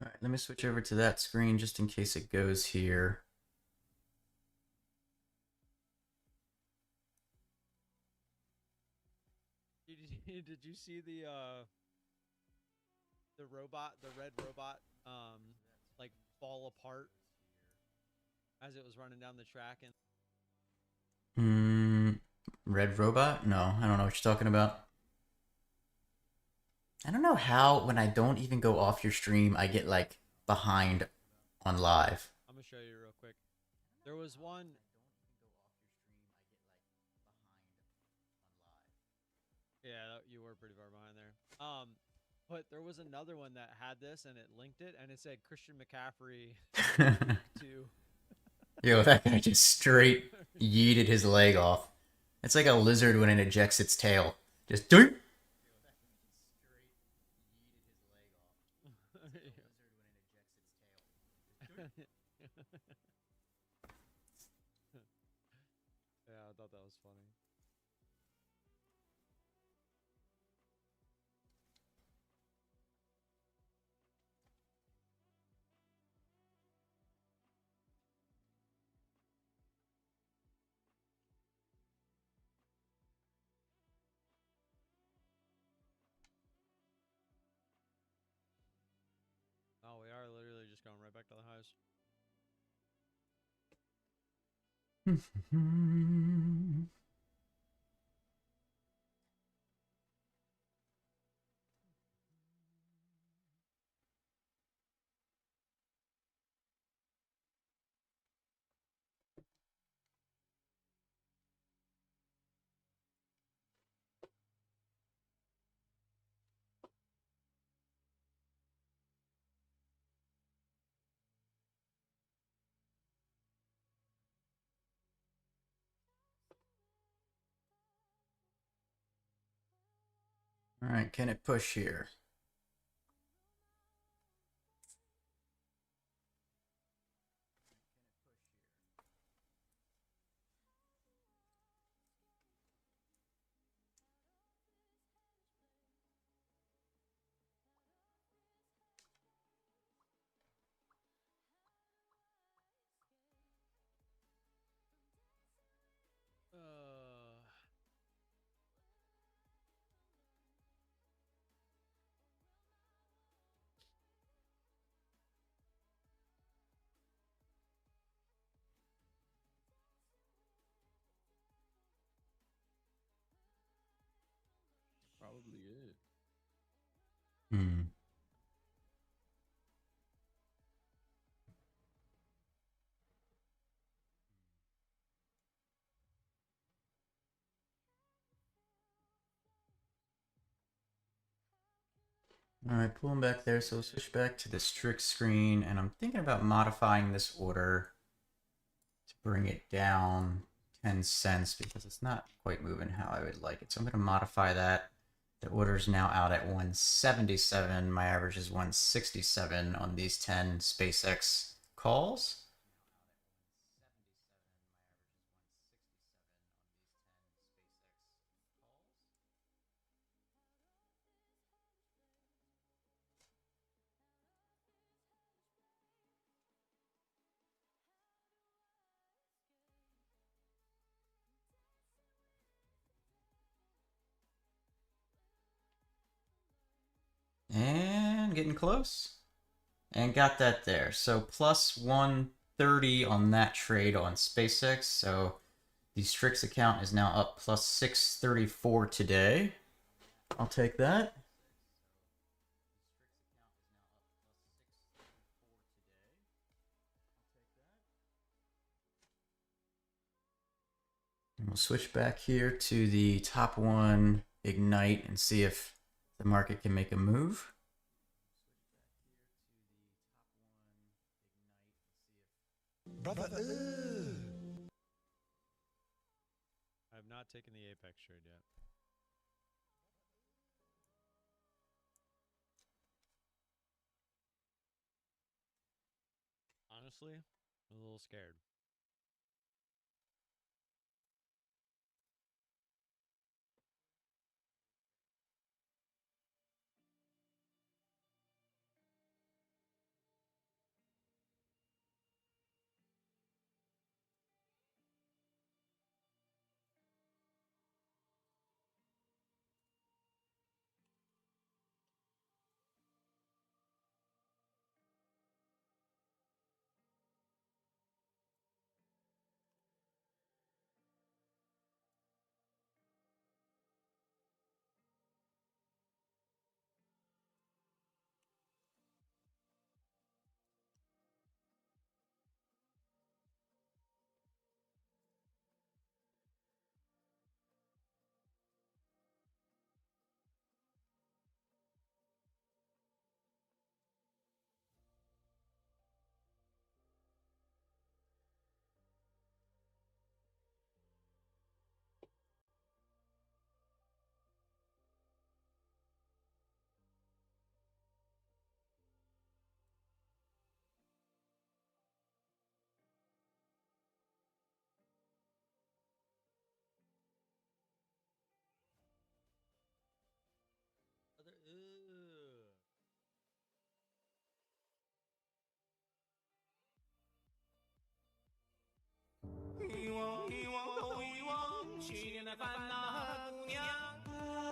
Alright, let me switch over to that screen just in case it goes here. did you see the robot, the red robot, like fall apart as it was running down the track? And Red Robot? No, I don't know what you're talking about. I don't know how when I don't even go off your stream, I get like behind on live. I'm gonna show you real quick. There was one. Yeah, you were pretty far behind there. But there was another one that had this and it linked it and it said Christian McCaffrey to. Yo, that guy just straight yeeted his leg off. It's like a lizard when it ejects its tail. Just doink. Yeah, I thought that was funny. Oh, we are literally just going right back to the house. All right, can it push here? Probably it. Hmm. All right, pulling back there. So we'll switch back to the STRIX screen, and I'm thinking about modifying this order to bring it down 10 cents because it's not quite moving how I would like it. So I'm going to modify that. The order is now out at 177. My average is 167 on these 10 SpaceX calls. And getting close. And got that there. So plus 130 on that trade on SpaceX. So the STRIX account is now up plus 634 today. I'll take that. And we'll switch back here to the top one, Ignite, and see if the market can make a move. Brother, I have not taken the Apex trade yet. Honestly, I'm a little scared.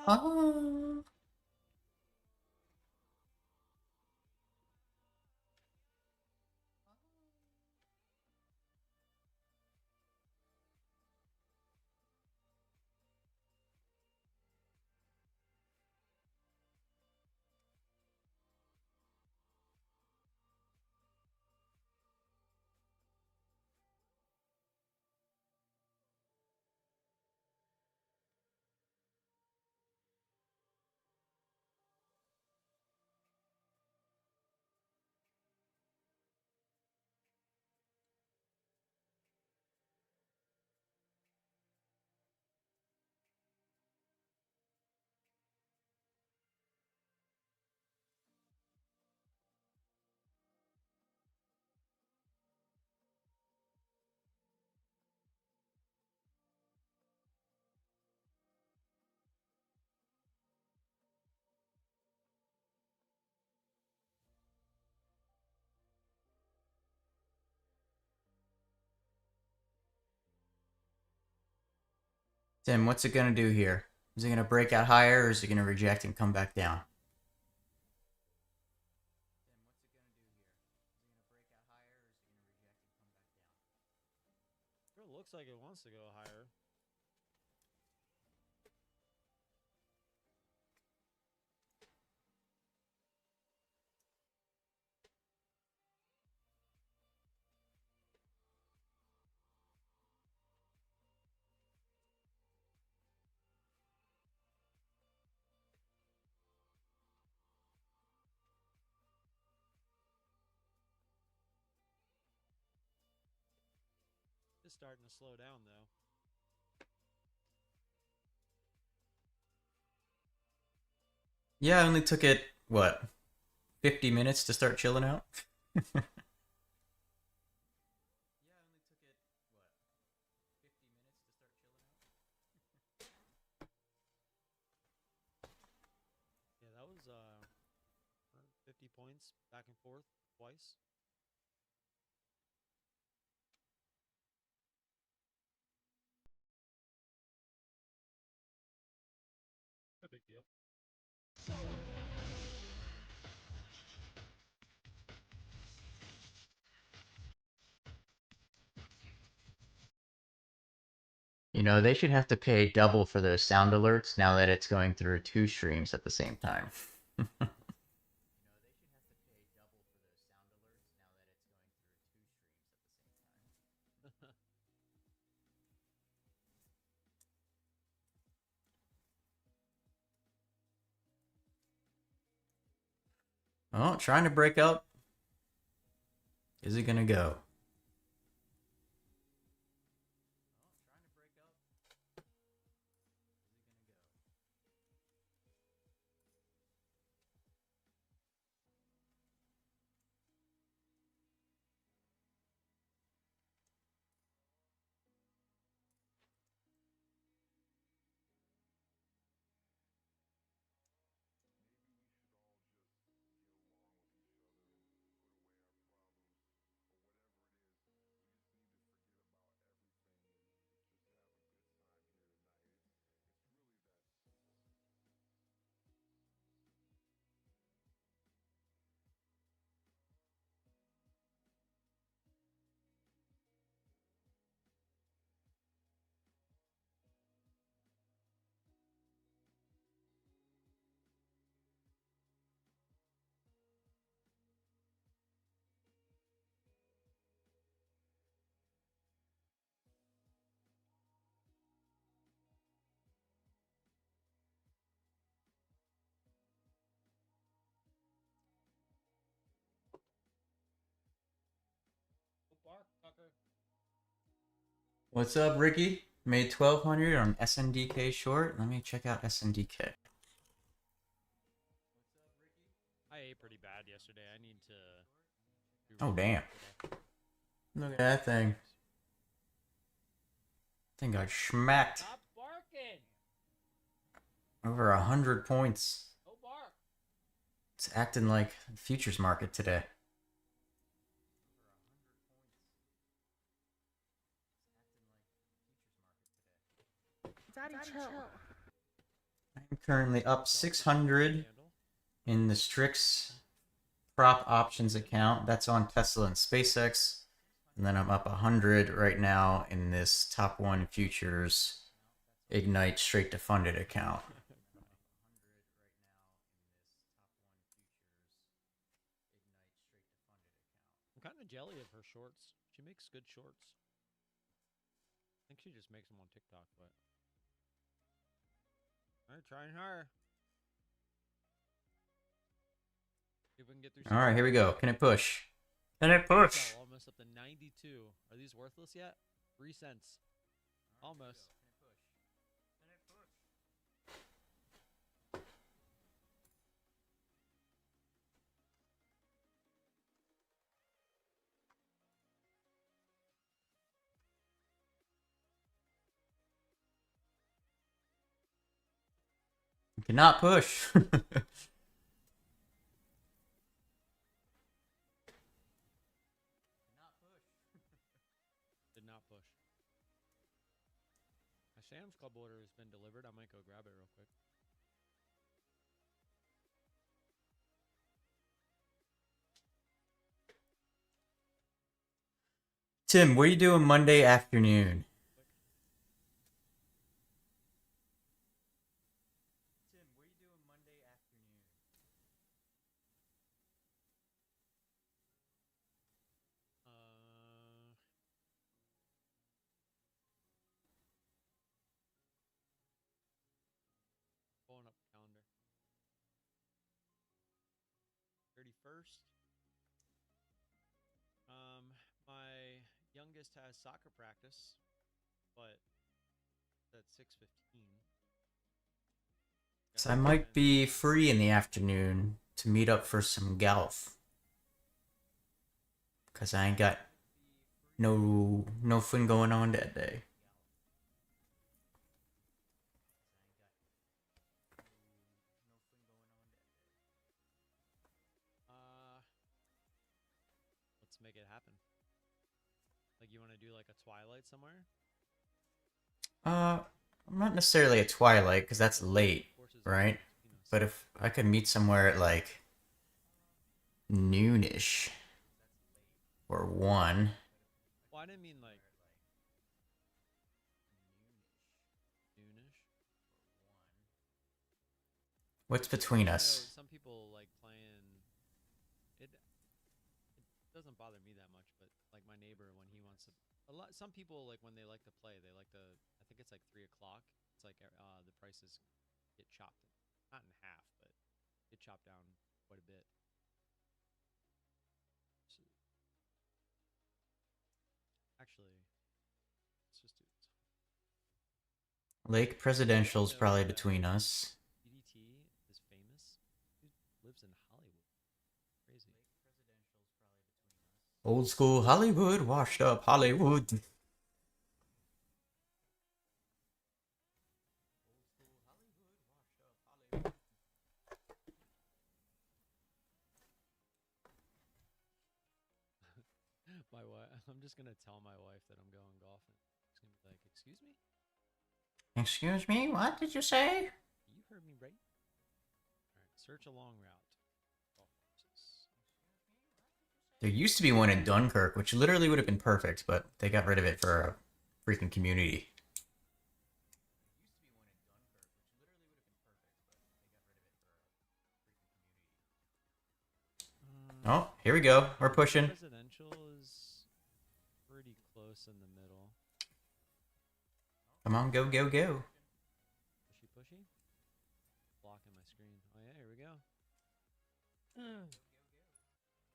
Oh. Tim, what's it gonna do here? Is it gonna break out higher, or is it gonna reject and come back down? Sure looks like it wants to go higher. It's starting to slow down though. Yeah, I only took it, what, 50 minutes to start chilling out? Yeah, that was 50 points back and forth twice. No big deal. You know, they should have to pay double for those sound alerts now that it's going through 2 streams at the same time. Oh, trying to break up. Is it gonna go? Bark, fucker. What's up, Ricky? Made 1200 on SNDK short. Let me check out SNDK. I ate pretty bad yesterday. I need to. Oh, damn. Look at that thing. Thing got schmacked. Stop barking! Over 100 points. Go bark! It's acting like a futures market today. I'm currently up 600 in the STRIX prop options account. That's on Tesla and SpaceX. And then I'm up 100 right now in this top one futures Ignite straight to funded account. I'm kind of jelly of her shorts. She makes good shorts. I think she just makes them on TikTok, but I'm trying hard. See if we can get through. All right, here we go. Can it push? Can it push? Sell almost up to 92. Are these worthless yet? 3 cents. Almost. Cannot push. Did not push. My Sam's Club order has been delivered. I might go grab it real quick. Tim, what are you doing Monday afternoon? Pulling up calendar. 31st. My youngest has soccer practice, but it's at 6:15. So I might be free in the afternoon to meet up for some golf. Cause I ain't got no fun going on that day. Let's make it happen. Like, you want to do like a twilight somewhere? Not necessarily a twilight, because that's late, right? But if I could meet somewhere at like noonish or 1. Well, I didn't mean like noonish. What's between I know us? some people like playing. It doesn't bother me that much, but like my neighbor when he wants to. Some people like when they like to play, they like to. I think it's like 3 o'clock. It's like the prices get chopped, not in half, but get chopped down quite a bit. So, actually, let's just do it. Lake Presidential's probably between us. DDT is famous. He lives in Hollywood. Crazy. Old school Hollywood, washed up Hollywood. My wife. I'm just gonna tell my wife that I'm going golfing. She's gonna be like, "Excuse me? Excuse me, what did you say? You heard me right." All right. Search a long route. Golf courses. There used to be one in Dunkirk, which literally would have been perfect, but they got rid of it for a freaking community. Oh, here we go. We're pushing. Presidential is pretty close in the middle. Come on, go, go, go. Pushy, pushy. Blocking my screen. Oh yeah, here we go.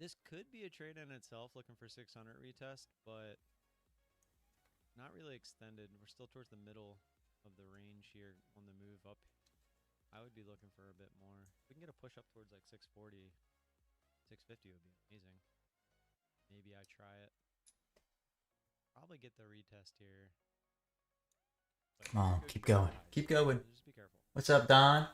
This could be a trade in itself, looking for 600 retest, but not really extended. We're still towards the middle of the range here on the move up. I would be looking for a bit more. If we can get a push up towards like 640, 650 would be amazing. Maybe I try it. Probably get the retest here. But Come on, good keep for going. size. Keep going. Just be careful. What's up, Don?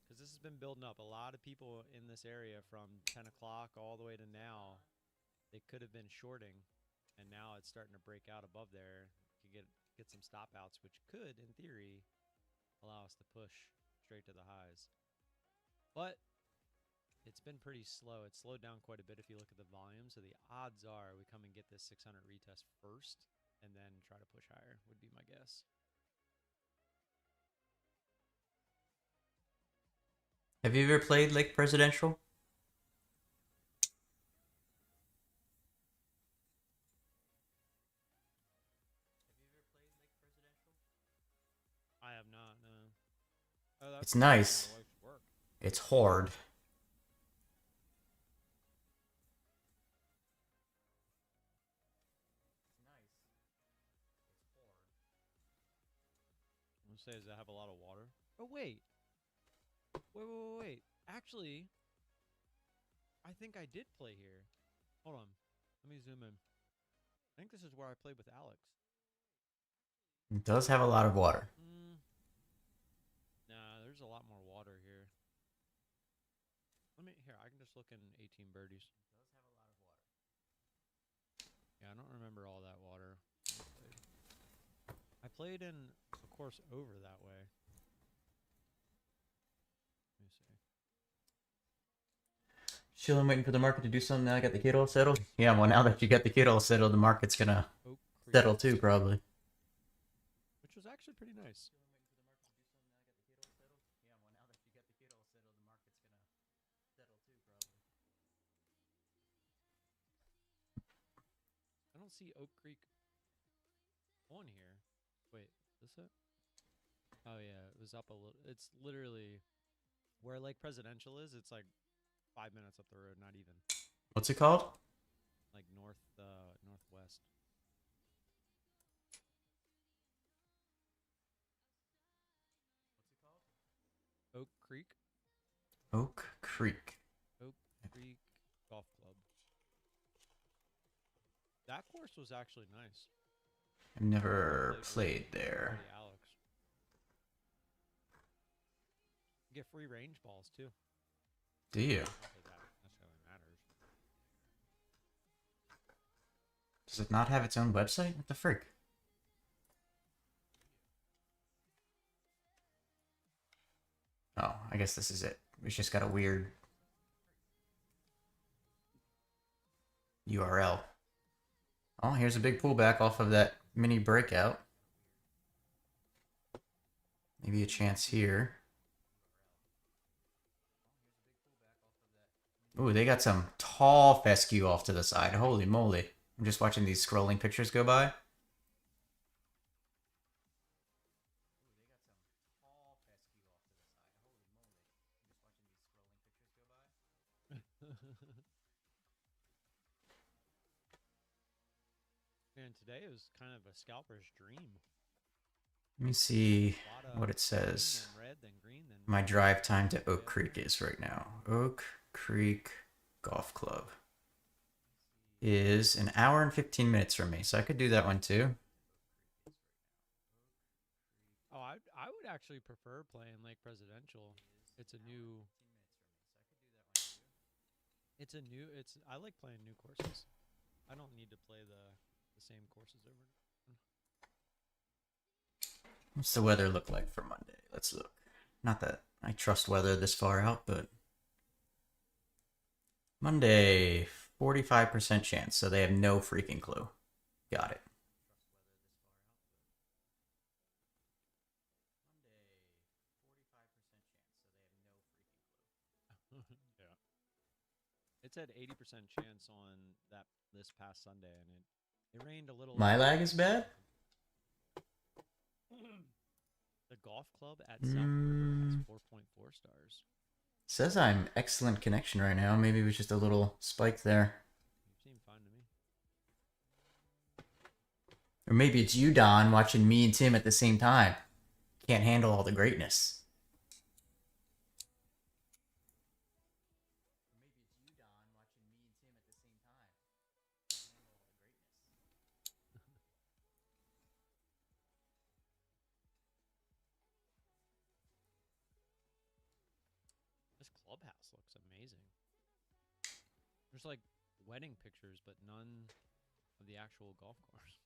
Because this has been building up. A lot of people in this area from 10 o'clock all the way to now, they could have been shorting, and now it's starting to break out above there. Could get some stop outs, which could, in theory, allow us to push straight to the highs. But it's been pretty slow. It's slowed down quite a bit if you look at the volume. So the odds are we come and get this 600 retest first and then try to push higher would be my guess. Have you ever played Lake Presidential? I have not, no. Oh, that's It's nice. my wife's work. It's hard. I'm gonna say, does that have a lot of water? Oh, wait. Wait. Actually, I think I did play here. Hold on. Let me zoom in. I think this is where I played with Alex. It does have a lot of water. Nah, there's a lot more water here. Here, I can just look in 18 birdies. Yeah, I don't remember all that water. I played in a course over that way. Let me see. Chilling, waiting for the market to do something. Now I got the kid all settled. Yeah, well, now that you got the kid all settled, the market's gonna Oak Creek, settle too, probably. which was actually pretty nice. I don't see Oak Creek on here. Wait, is this it? Oh yeah, it was up a little. It's literally where Lake Presidential is. It's like 5 minutes up the road, not even. What's it called? Like northwest. Oak Creek. Oak Creek. Oak Creek Golf Club. That course was actually nice. I've never played there. Buddy Alex. You get free range balls too. Do you? Not that that necessarily matters. Does it not have its own website? What the frick? Oh, I guess this is it. It's just got a weird URL. Oh, here's a big pullback off of that mini breakout. Maybe a chance here. Ooh, they got some tall fescue off to the side. Holy moly. I'm just watching these scrolling pictures go by. Man, today was kind of a scalper's dream. Let me see A lot of what it green, says. then red, then green, then My drive time to Oak Creek is right now. Oak Creek Golf Club is an hour and 15 minutes from me, so I could do that one too. Oh, I would actually prefer playing Lake Presidential. It's a new. I like playing new courses. I don't need to play the same courses over. What's the weather look like for Monday? Let's look. Not that I trust weather this far out, but Monday, 45% chance, so they have no freaking clue. Got it. Yeah. It's at 80% chance on this past Sunday, and it rained a little. My lag is bad? The golf club at South River has 4.4 stars. Says I'm excellent connection right now. Maybe it was just a little spike there. You seem fine to me. Or maybe it's you, Don, watching me and Tim at the same time. Can't handle all the greatness. This clubhouse looks amazing. There's like wedding pictures, but none of the actual golf course.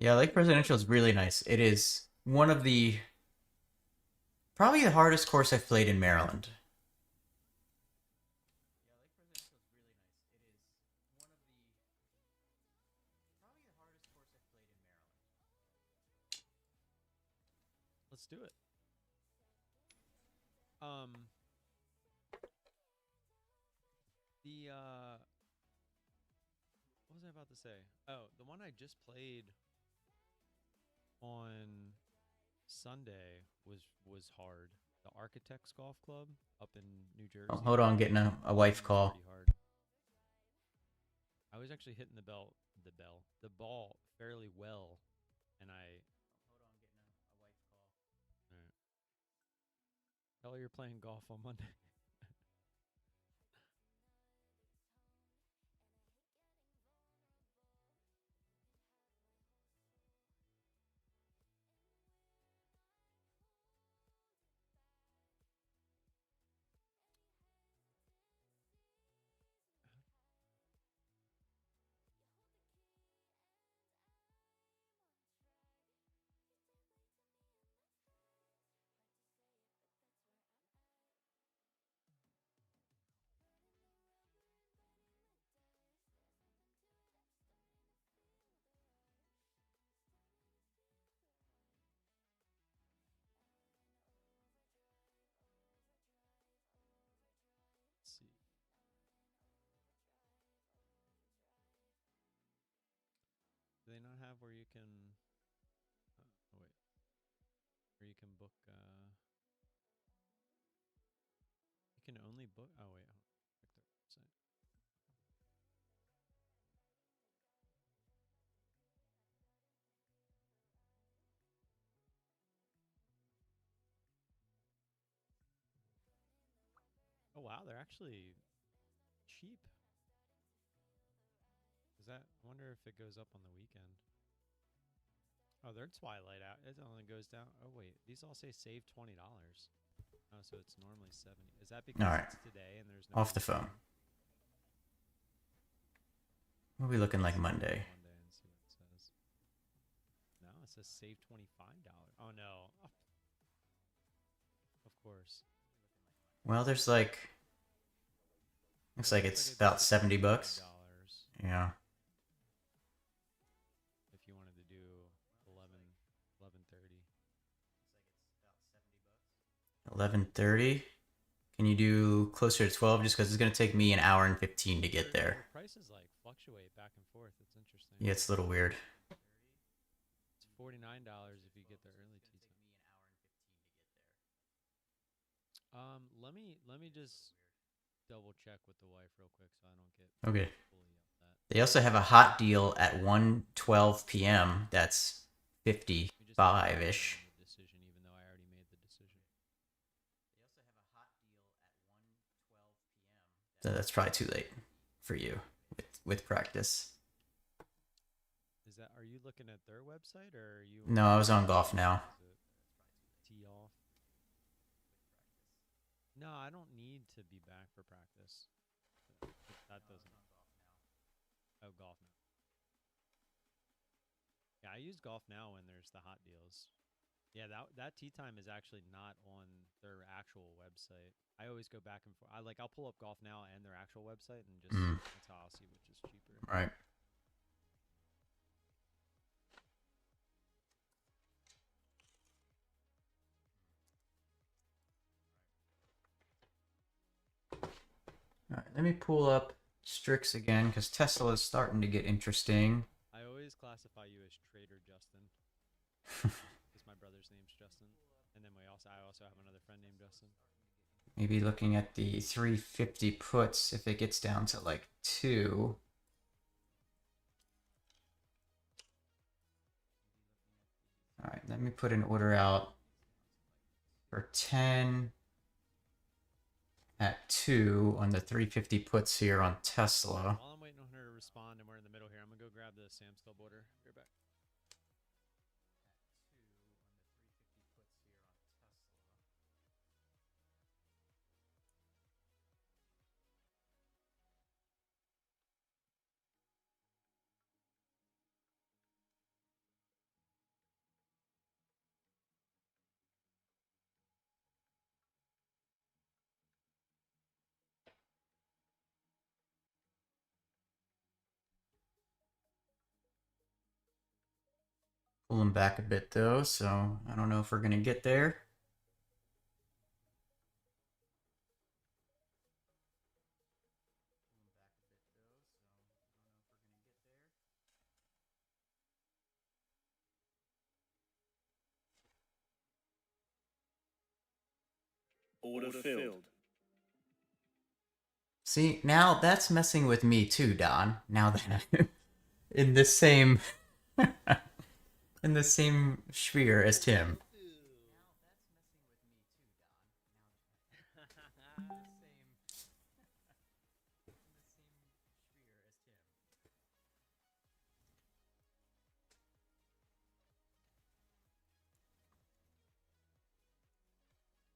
Yeah, Lake Presidential is really nice. It is one of the probably the hardest course I've played in Maryland. Let's do it. Um, what was I about to say? Oh, the one I just played on Sunday was hard. The Architects Golf Club up in New Jersey. Oh, hold on, getting a wife call. Pretty hard. I was actually hitting the ball fairly well, and I. Alright. Tell her you're playing golf on Monday. Let's see. Do they not have where you can? Oh wait, where you can book? You can only book. Oh wait, check their website. Oh wow, they're actually cheap. Is that? I wonder if it goes up on the weekend. Oh, they're Twilight out. It only goes down. Oh wait, these all say save $20. Oh, so it's normally 70. Is that because All right. it's today and there's no Off the phone. What are we looking like Monday? Monday and see what it says. No, it says save $25. Oh no. Of course. Well, there's like looks like it's about 70 bucks. Yeah. If you wanted to do 11:30. Can you do closer to 12? Just because it's gonna take me an hour and 15 to get there. Prices like fluctuate back and forth. It's interesting. Yeah, it's a little weird. It's $49 if you get the early tea time. Let me just double check with the wife real quick so I don't get Okay. fully upset. They also have a hot deal at 1:12 p.m. That's 55-ish. Decision, even though I already made the decision. So that's probably too late for you with practice. Is that? Are you looking at their website or are you? No, I was on Golf Now. Tee off. No, I don't need to be back for practice. That doesn't. Oh, Golf Now. Yeah, I use Golf Now when there's the hot deals. Yeah, that tee time is actually not on their actual website. I always go back and forth. I'll pull up Golf Now and their actual website and just that's how I'll see which is cheaper. Right. All right, let me pull up STRIX again because Tesla is starting to get interesting. I always classify you as Trader Justin. Because my brother's name's Justin. And then I also have another friend named Justin. Maybe looking at the 350 puts if it gets down to like 2. All right, let me put an order out for 10 at 2 on the 350 puts here on Tesla. While I'm waiting on her to respond and we're in the middle here, I'm going to go grab the Sam's Club order. Be right back. Pulling back a bit though, so I don't know if we're gonna get there. Order filled. See, now that's messing with me too, Don. Now that I'm in the same in the same sphere as Tim.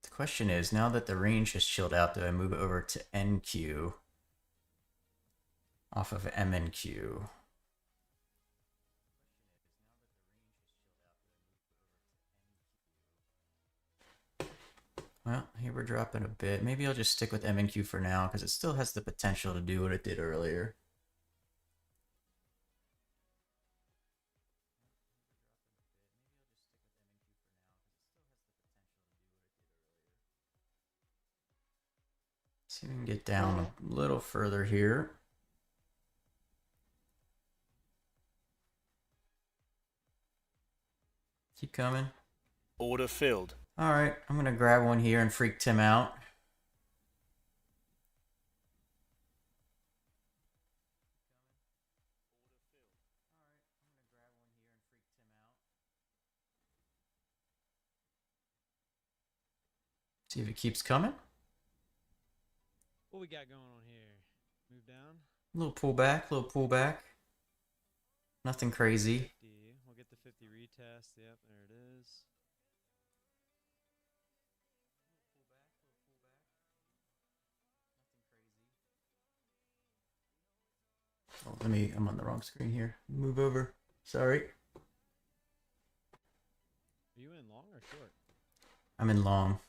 The question is, now that the range has chilled out, do I move over to NQ off of MNQ? Well, here we're dropping a bit. Maybe I'll just stick with MNQ for now because it still has the potential to do what it did earlier. See if we can get down a little further here. Keep coming. Order filled. All right, I'm gonna grab one here and freak Tim out. See if it keeps coming. What we got going on here? Move down. Little pullback, little pullback. Nothing crazy. 50. We'll get the 50 retest. Yep, there it is. Oh, I'm on the wrong screen here. Move over. Sorry. Are you in long or short? I'm in long.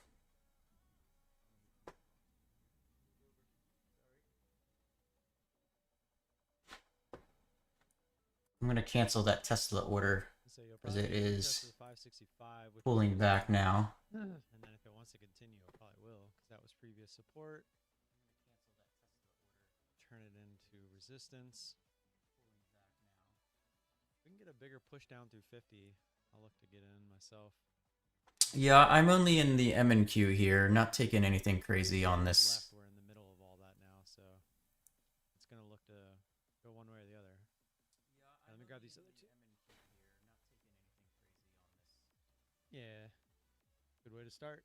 I'm gonna cancel that Tesla order So you'll because probably it get is retest to the 565, which pulling will- back now. And then if it wants to continue, it probably will, because that was previous support. Turn it into resistance. If we can get a bigger push down through 50, I'll look to get in myself. Yeah, I'm only in the M and Q here, not taking anything crazy on Left, this. we're in the middle of all that now, so it's going to look to go one way or the other. Let me grab these other two. Yeah, good way to start.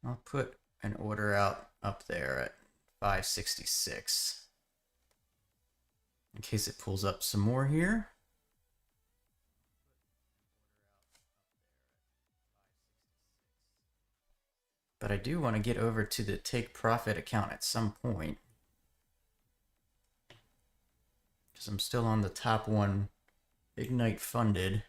I'll put an order out up there at 566 in case it pulls up some more here. But I do want to get over to the take profit account at some point, because I'm still on the top one Ignite funded.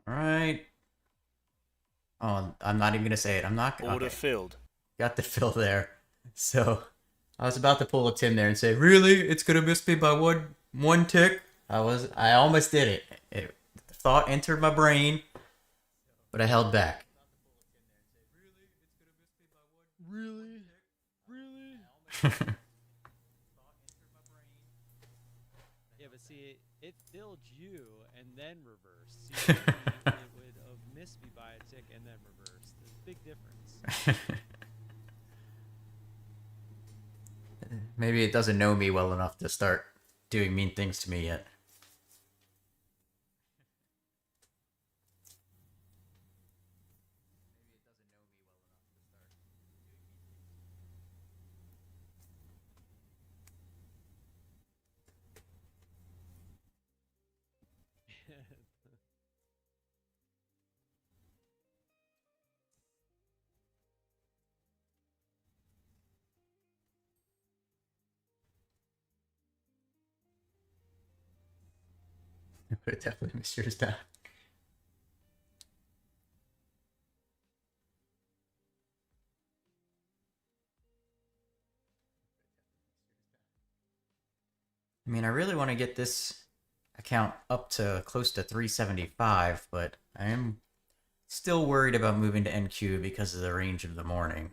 All right. Oh, I'm not even gonna say it. I'm not. Order Okay. filled. Got the fill there. So I was about to pull a Tim there and say, "Really? It's gonna miss me by one tick." I almost did it. The thought entered my brain, but I held back. Really? Really? Yeah, but see, it filled you and then reversed. See, it would have missed me by a tick and then reversed. There's a big difference. Maybe it doesn't know me well enough to start doing mean things to me yet. I would have definitely missed yours down. I mean, I really want to get this account up to close to 375, but I am still worried about moving to NQ because of the range of the morning.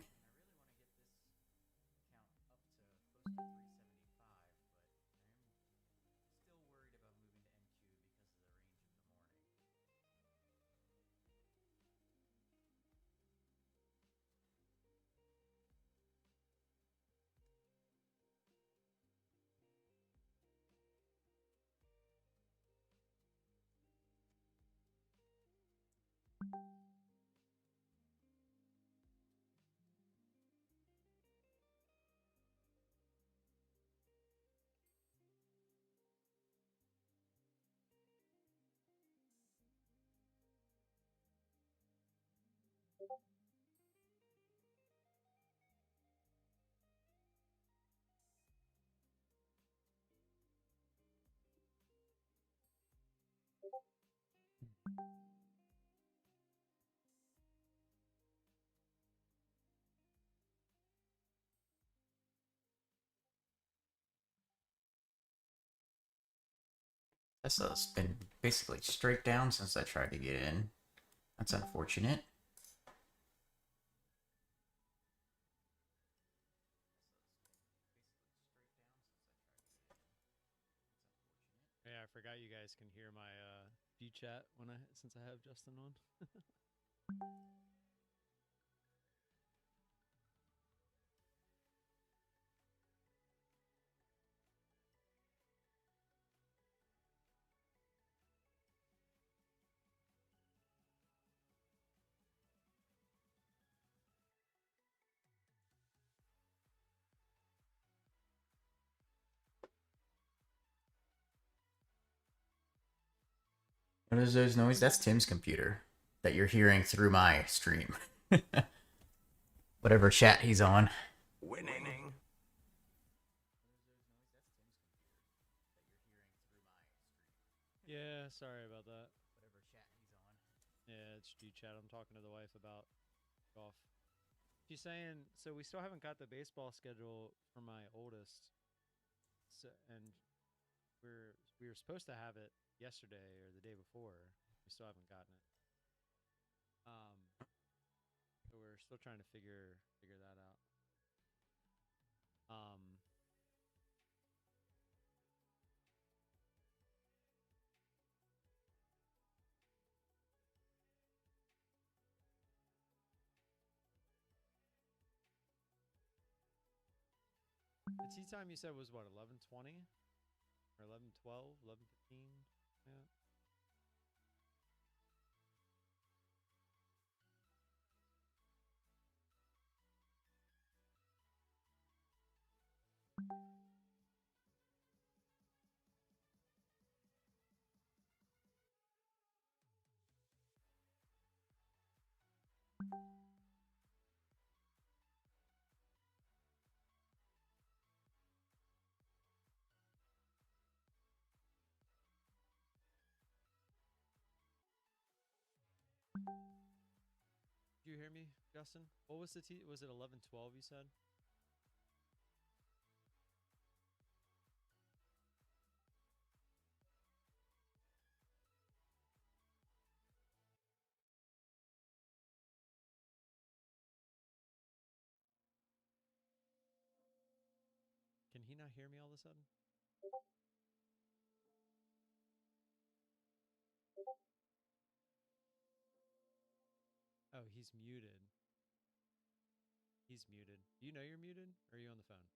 Tesla's been basically straight down since I tried to get in. That's unfortunate. Yeah, I forgot you guys can hear my G chat when since I have Justin on. What is those noise? That's Tim's computer that you're hearing through my stream. Whatever chat he's on. Winning. Yeah, sorry about that. Yeah, it's G chat. I'm talking to the wife about golf. She's saying, so we still haven't got the baseball schedule for my oldest. So, and we were supposed to have it yesterday or the day before. We still haven't gotten it. So we're still trying to figure that out. The tea time you said was what, 11:20 or 11:12, 11:15? Yeah. Did you hear me, Justin? What was the tea? Was it 11:12 you said? Can he not hear me all of a sudden? Oh, he's muted. He's muted. Do you know you're muted? Or are you on the phone?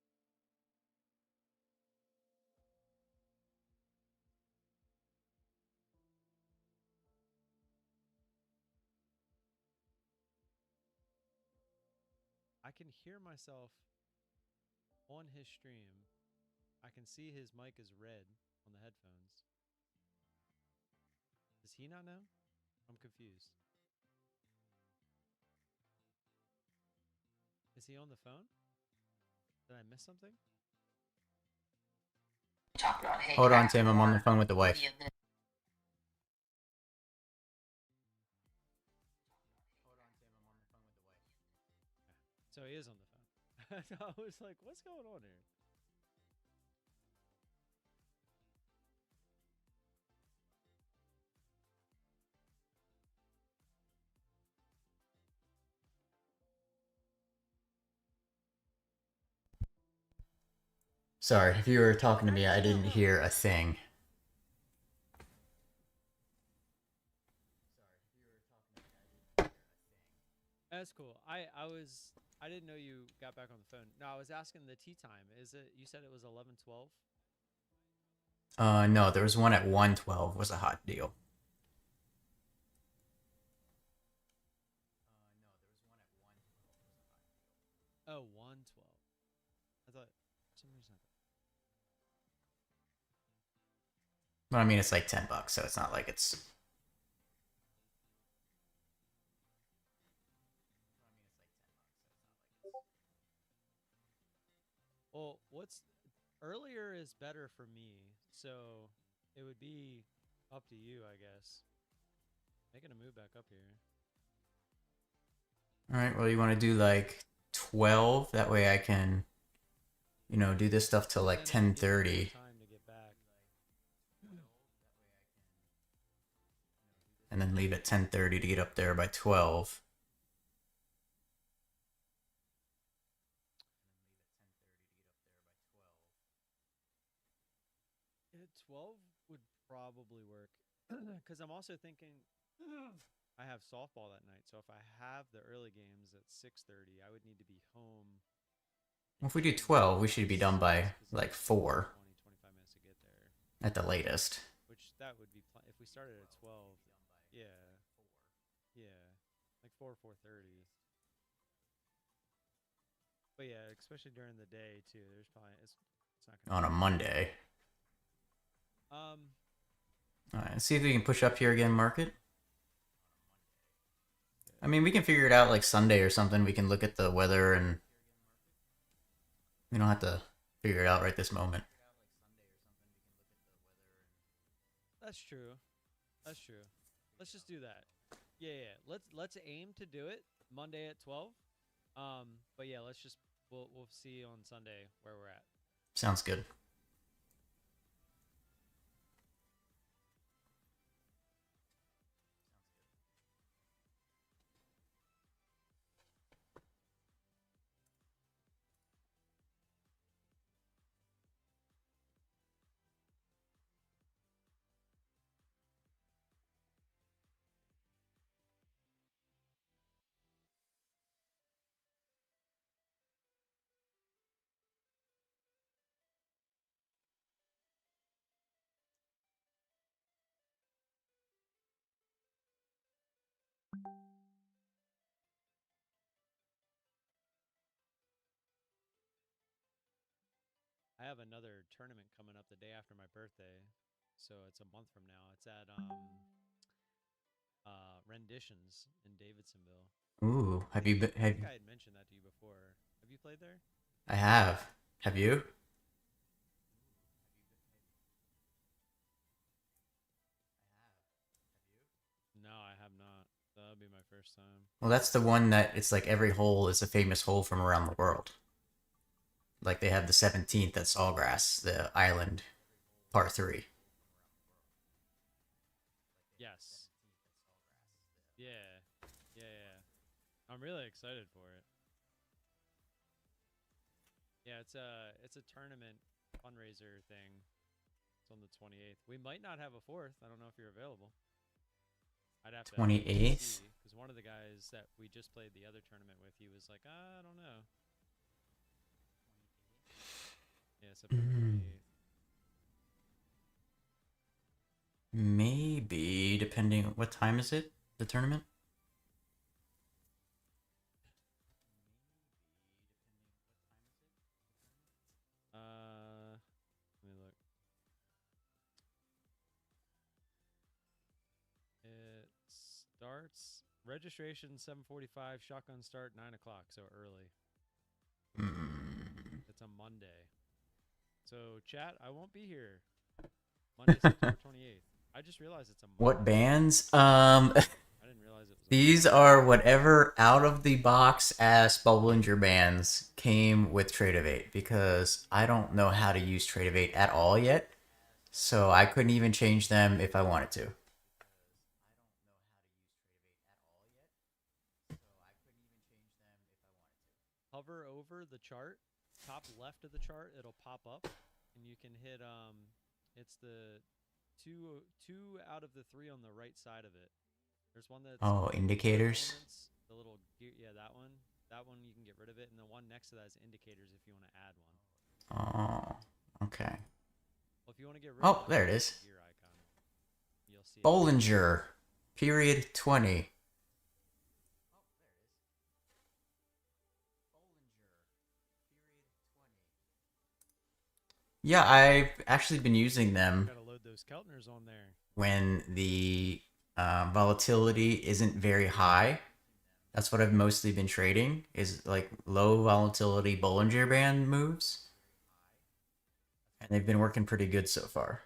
I can hear myself on his stream. I can see his mic is red on the headphones. he not know? I'm confused. Is he on the phone? Did I miss something? Hold on, Tim. I'm on the phone with the wife. So he is on the phone. So I was like, what's going on here? Sorry, if you were talking to me, I didn't hear a thing. That's cool. I didn't know you got back on the phone. No, I was asking the tea time. Is it, you said it was 11:12? No, there was one at 1:12 was a hot deal. Oh, 1:12. I thought, for some reason I thought. But I mean, it's like $10, so it's not like it's. Well, what's earlier is better for me, so it would be up to you, I guess. Making a move back up here. All right. Well, you want to do like 12? That way I can, do this stuff till like Then it'll give me more 10:30, time to get back. and then leave at 10:30 to get up there by 12. Yeah, 12 would probably work. Because I'm also thinking I have softball that night. So if I have the early games at 6:30, I would need to be home. Well, if we do 12, we should be done by like 4 25 minutes to get there. at the latest. Which that would be if we started at 12. Yeah. Yeah. Like 4:30. But yeah, especially during the day too. There's probably it's not gonna On a Monday. Um, All right, let's see if we can push up here again, market. I mean, we can figure it out like Sunday or something. We can look at the weather and we don't have to figure it out right this moment. that's true. That's true. Let's just do that. Yeah, yeah. Let's aim to do it Monday at 12. But yeah, we'll see on Sunday where we're at. Sounds good. I have another tournament coming up the day after my birthday, so it's a month from now. It's at Renditions in Davidsonville. Ooh, have you been? I think I had mentioned that to you before. Have you played there? I have. Have you? No, I have not. That'll be my first time. Well, that's the one that it's like every hole is a famous hole from around the world. Like they have the 17th at Sawgrass, the island, par 3. Yes. Yeah. Yeah. I'm really excited for it. Yeah, it's a tournament fundraiser thing. It's on the 28th. We might not have a 4th. I don't know if you're available. I'd have to 28th? because one of the guys that we just played the other tournament with, he was like, I don't know. Yeah, September 28th. Maybe, depending. What time is it? The tournament? Let me look. starts. Registration 7:45. Shotgun start 9 o'clock. So early. It's a Monday. So chat, I won't be here. Monday, September 28th. I just realized it's a Monday. What bands? I didn't realize it was. These are whatever out of the box ass Bollinger bands came with Trade of 8 because I don't know how to use Trade of 8 at all yet. So I couldn't even change them if I wanted to. Hover over the chart, top left of the chart, it'll pop up, and you can hit it's the two out of the three on the right side of it. There's one that's Indicators. elements, the little gear, yeah, that one you can get rid of it, and the one next to that is indicators if you want to add one. Oh, okay. Well, if you want to get rid of there it is. the gear icon, you'll see it. Bollinger, period 20. Yeah, I've actually been using them Gotta load those Keltners on there. when the volatility isn't very high. That's what I've mostly been trading, is like low volatility Bollinger Band moves. And they've been working pretty good so far.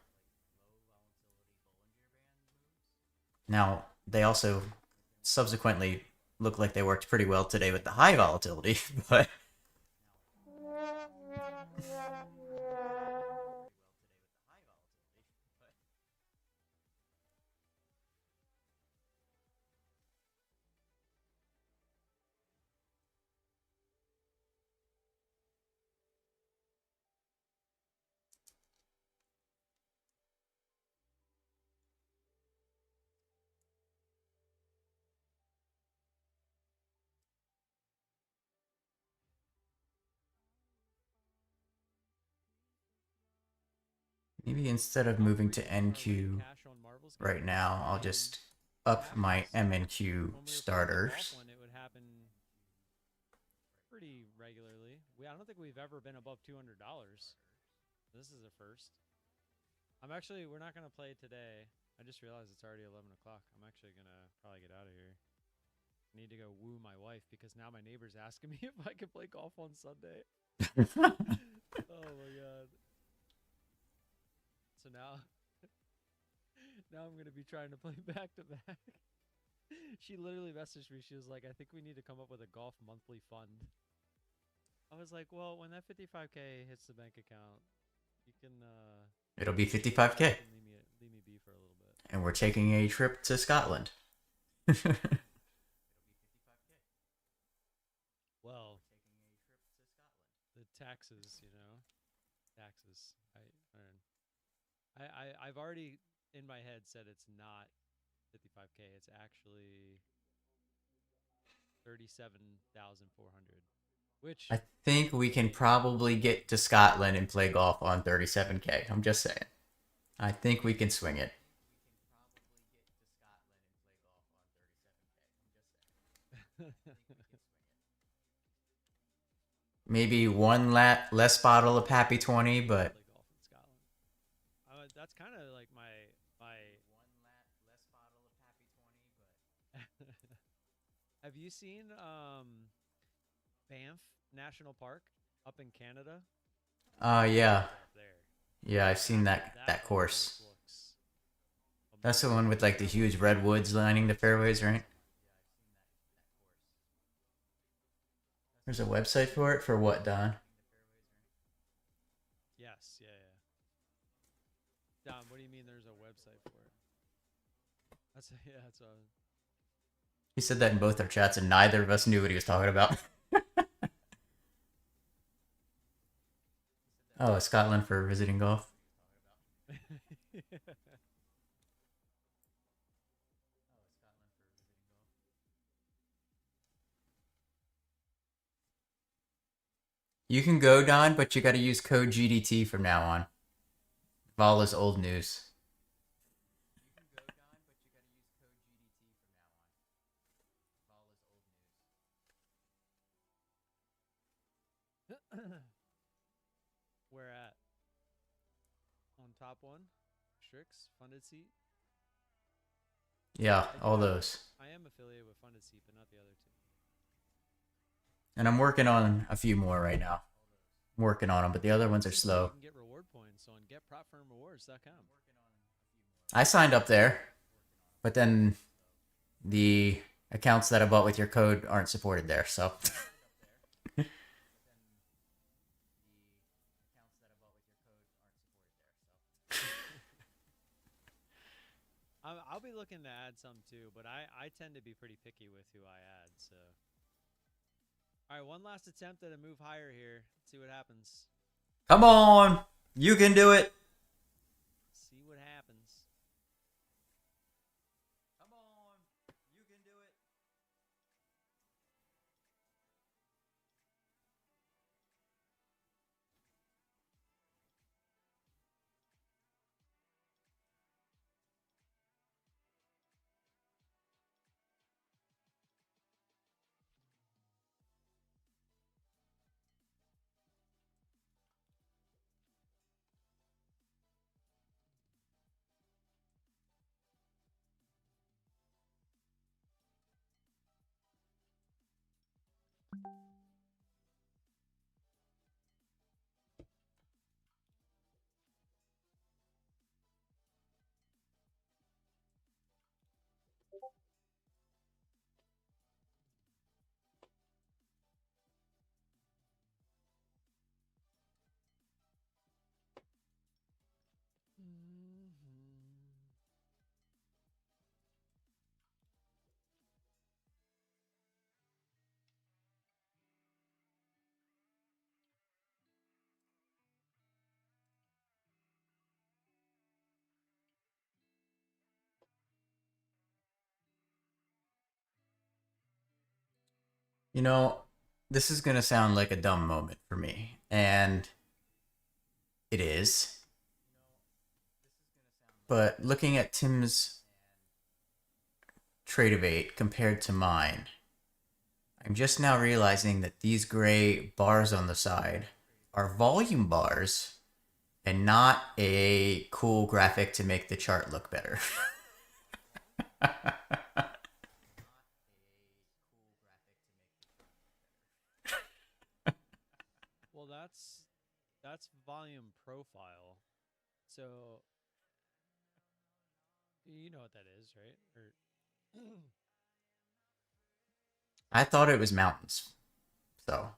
Now, they also subsequently look like they worked pretty well today with the high volatility, but... Maybe instead of moving to NQ right now, I'll just up my MNQ starters. It would happen pretty regularly. I don't think we've ever been above $200. This is a first. We're not gonna play today. I just realized it's already 11 o'clock. I'm actually gonna probably get out of here. I need to go woo my wife because now my neighbor's asking me if I can play golf on Sunday. Oh my god. So now I'm gonna be trying to play back to back. She literally messaged me. She was like, I think we need to come up with a golf monthly fund. I was like, well, when that 55K hits the bank account, you can It'll be 55K. Leave me be for a little bit. And we're taking a trip to Scotland. Well, the taxes, taxes. I've already in my head said it's not 55K. It's actually 37,400. Which I think we can probably get to Scotland and play golf on 37K. I'm just saying. I think we can swing it. Maybe one less bottle of Pappy 20, but... play golf in Scotland. That's kind of like my... Have you seen Banff National Park up in Canada? Yeah. Up there. Yeah, I've seen that course. Looks That's the one with like the huge redwoods lining the fairways, right? There's a website for it? For what, Don? Yes, yeah. Don, what do you mean there's a website for it? That's a He said that in both our chats and neither of us knew what he was talking about. Oh, Scotland for visiting golf. You can go, Don, but you gotta use code GDT from now on. Vala's old news. Where at? On top one? STRIX? Funded seat? Yeah, all those. I am am affiliated with Funded Seat, but not the other two. And I'm working on a few more right now. I'm working on them, but the other ones are You slow. can get reward points on getprofirmrewards.com. I signed up there, but then the accounts that I bought with your code aren't supported there, so. I'll be looking to add some too, but I tend to be pretty picky with who I add, so. All right, one last attempt at a move higher here. Let's see what happens. Come on! You can do it! See what happens. Come on! You can do it! You know, this is gonna sound like a dumb moment for me, and it is. But looking at Tim's trade of 8 compared to mine, I'm just now realizing that these gray bars on the side are volume bars and not a cool graphic to make the chart look better. Well, that's volume profile. So you know what that is, right? Or I thought it was mountains, so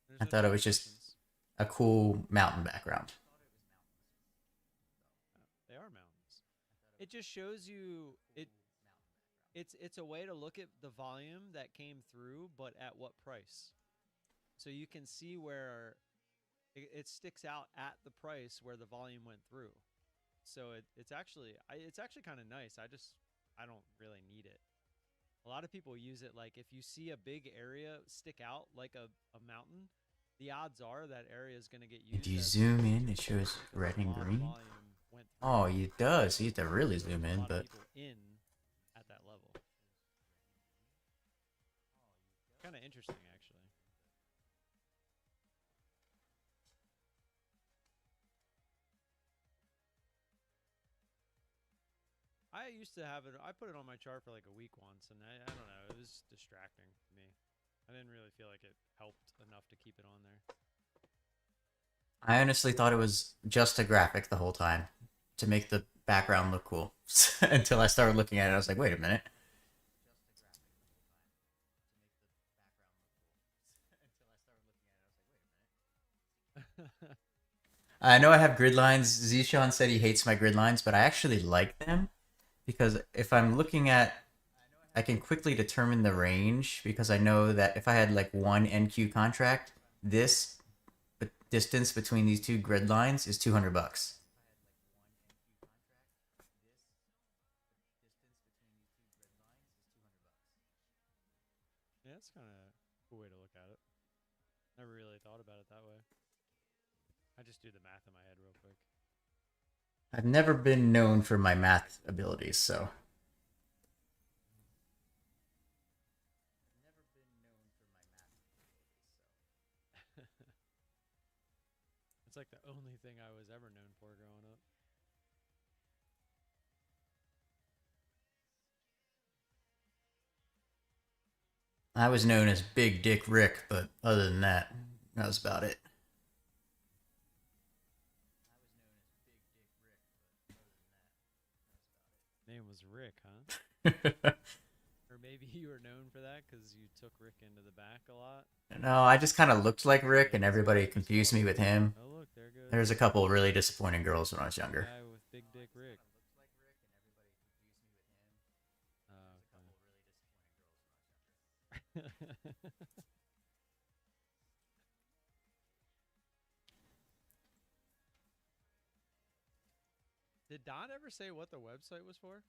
there's I no thought it was just translations. a cool mountain background. They are mountains. It just shows you it's a way to look at the volume that came through, but at what price. So you can see where it sticks out at the price where the volume went through. So it's actually kind of nice. I don't really need it. A lot of people use it like if you see a big area stick out like a mountain, the odds are that area is going to get used. If you as zoom a in, volume it shows because red a and lot of green. volume went through. Oh, it does. You have to really So zoom a in, lot of but people in at that level. Kind of interesting, actually. I used to have it. I put it on my chart for like a week once, and I don't know. It was distracting to me. I didn't really feel like it helped enough to keep it on there. I honestly thought it was just a graphic the whole time to make the background look cool. Until I started looking at it, I was like, wait a minute. I know I have grid lines. Zishan said he hates my grid lines, but I actually like them because if I'm looking at, I can quickly determine the range because I know that if I had like one NQ contract, this distance between these two grid lines is $200. Yeah, it's kind of a cool way to look at it. Never really thought about it that way. I just do the math in my head real quick. I've never been known for my math abilities, so. It's like the only thing I was ever known for growing up. I was known as Big Dick Rick, but other than that, that was about it. Name was Rick, huh? Or maybe you were known for that because you took Rick into the back a lot. No, I just kind of looked like Rick, and everybody confused me with him. Oh look, there goes. There's a couple really disappointing girls when I was younger. Guy with Big Dick Rick. Oh, okay. Did Don ever say what the website was for?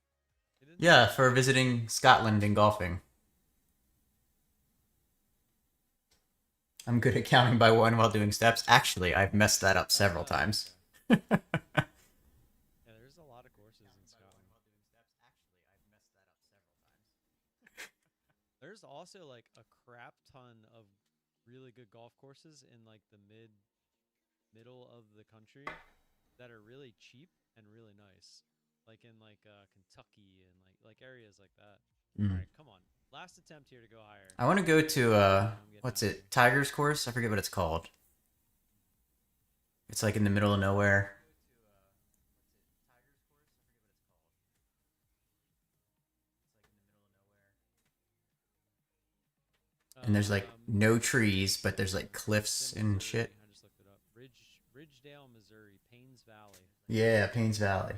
He didn't Yeah, say. for visiting Scotland and golfing. I'm good at counting by one while doing steps. Actually, I've messed that up several times. Yeah, there's a lot of courses in Scotland. There's also like a crap ton of really good golf courses in like the middle of the country that are really cheap and really nice. Like in like Kentucky and like areas like that. Mm. All right, come on. Last attempt here to go higher. I want to go to I'm getting what's out of it? here. Tiger's course? I forget what it's called. It's like in the middle of nowhere. And there's like no trees, but there's like cliffs and shit. I just looked it up. Ridgedale, Missouri, Paynes Valley. Yeah, Paynes Valley.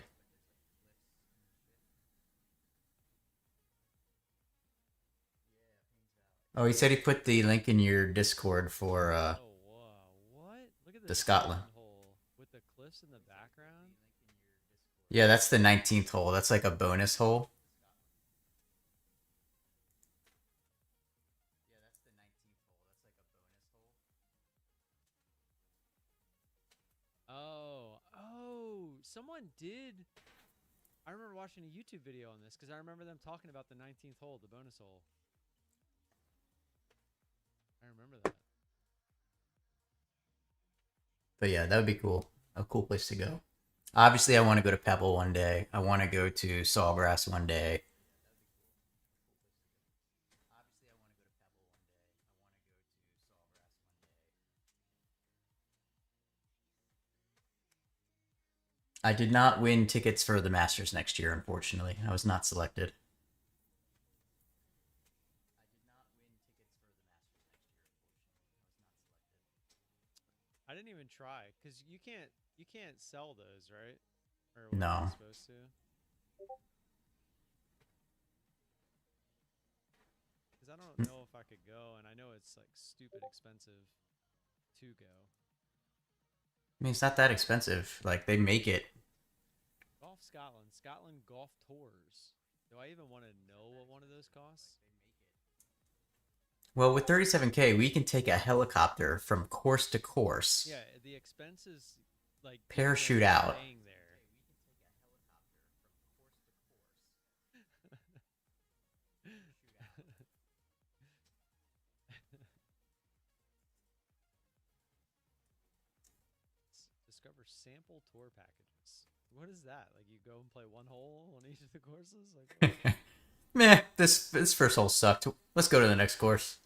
Oh, he said he put the link in your Discord for Oh, what? Look at the this Scotland. hole with the cliffs in the background. Yeah, that's the 19th hole. That's like a bonus hole. Someone did. I remember watching a YouTube video on this because I remember them talking about the 19th hole, the bonus hole. I remember that. But yeah, that would be cool. A cool place to go. Obviously, I want to go to Pebble one day. I want to go to Sawgrass one day. I did not win tickets for the Masters next year, unfortunately. I was not selected. I didn't even try because you can't sell those, right? Or No. Are you supposed to? Because I don't know if I could go, and I know it's like stupid expensive to go. I mean, it's not that expensive. Like, they make it. Golf Scotland, Scotland Golf Tours. Do I even want to know what one of those costs? Well, with 37K, we can take a helicopter from course to course. Yeah, the expenses like Parachute people out. staying there. Discover sample tour packages. What is that? Like you go and play one hole on each of the courses? Like what? Meh, this first hole sucked. Let's go to the next course.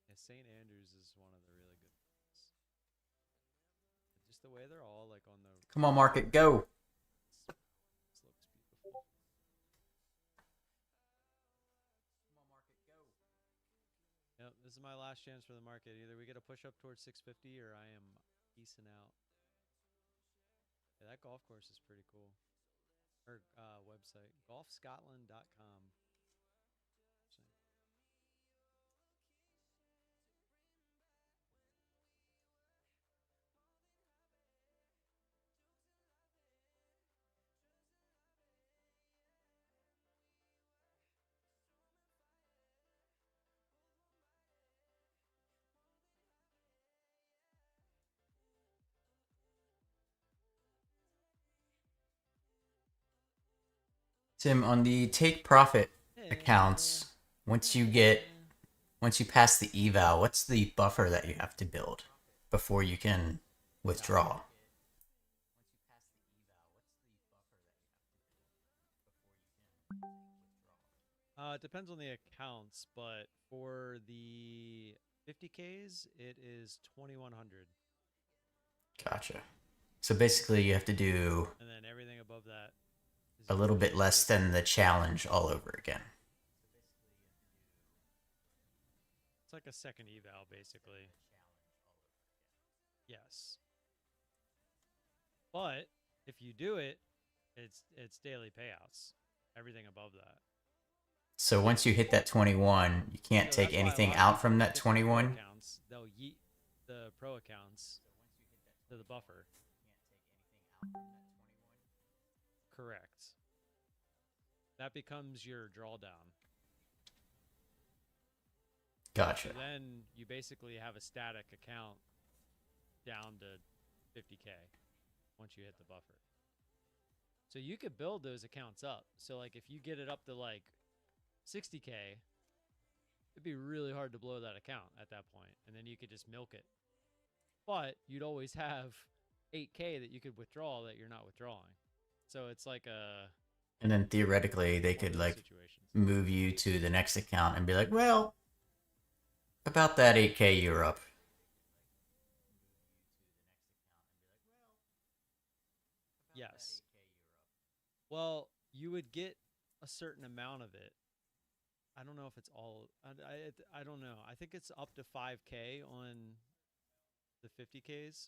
Yeah, St. Andrews is one of the really good ones. Just the way they're all like on the Come on, Market, go. this looks beautiful. Yep, this is my last chance for the market. Either we get a push up towards 650 or I am piecing out. Yeah, that golf course is pretty cool. Or website, golfscotland.com. Tim, on the take profit accounts, once you pass the eval, what's the buffer that you have to build before you can withdraw? It depends on the accounts, but for the 50Ks, it is 2,100, Gotcha. So basically, you have to do and then everything above that is a little bit less 50. than the challenge all over again. It's like a second eval, basically. Yes, but if you do it, it's daily payouts. Everything above that. So once you hit that 21, you can't So take that's why a anything lot of out people from that get the pro 21. accounts. They'll yeet the pro accounts to the buffer. Correct. That becomes your drawdown. Gotcha. So then you basically have a static account down to 50K once you hit the buffer. So you could build those accounts up. So like if you get it up to like 60K, it'd be really hard to blow that account at that point, and then you could just milk it. But you'd always have 8K that you could withdraw that you're not withdrawing. So it's like a And then theoretically, they one of could those like situations. move you to the next account and be like, well, about that 8K you're up. Yes. Well, you would get a certain amount of it. I don't know if it's all. I don't know. I think it's up to 5K on the 50Ks.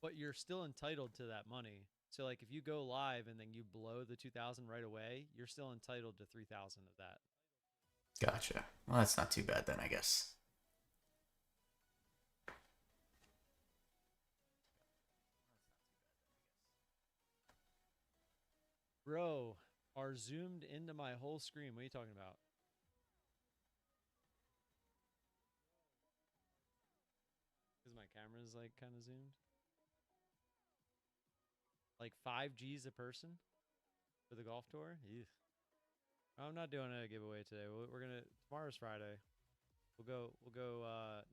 But you're still entitled to that money. So like if you go live and then you blow the 2,000 right away, you're still entitled to 3,000 of that. Gotcha. Well, that's not too bad then, I guess. Bro, are zoomed into my whole screen. What are you talking about? Because my camera's like kind of zoomed. Like 5Gs a person for the golf tour? Eugh. I'm not doing a giveaway today. We're gonna tomorrow's Friday. We'll go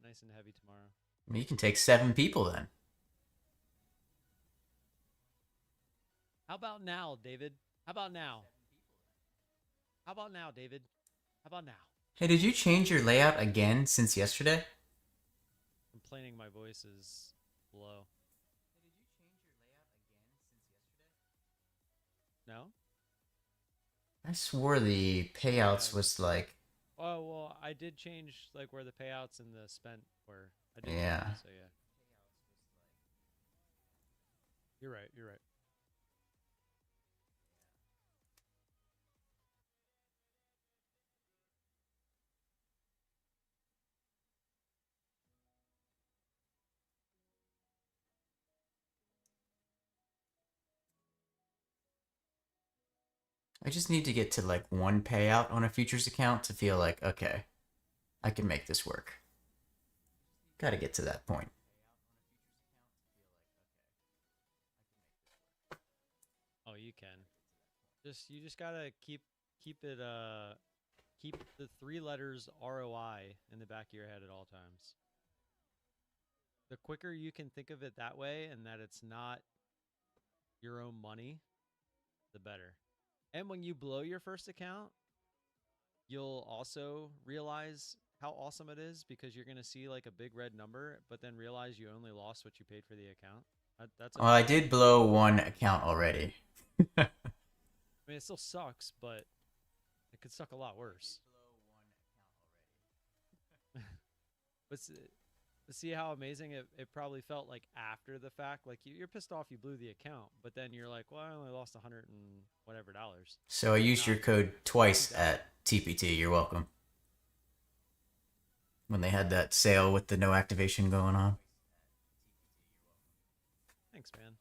nice and heavy tomorrow. I mean, you can take 7 people then. How about now, David? How about now? How about now, David? How about now? Hey, did you change your layout again since yesterday? Complaining my voice is low. No? I swore the payouts was like, Oh well, I did change like where the payouts and the spent were. I did. Yeah. Change, so yeah. You're right. You're right. I just need to get to like 1 payout on a futures account to feel like, okay, I can make this work. Gotta get to that point. Oh, you can. You just gotta keep it keep the 3 letters ROI in the back of your head at all times. The quicker you can think of it that way and that it's not your own money, the better. And when you blow your first account, you'll also realize how awesome it is because you're going to see like a big red number, but then realize you only lost what you paid for the account. That's Well, I did blow 1 account already. I mean, it still sucks, but it could suck a lot worse. But see how amazing it probably felt like after the fact. Like you're pissed off you blew the account, but then you're like, well, I only lost 100 and whatever dollars. So I used your code twice at TPT. You're welcome. When they had that sale with the no activation going on. Thanks, man.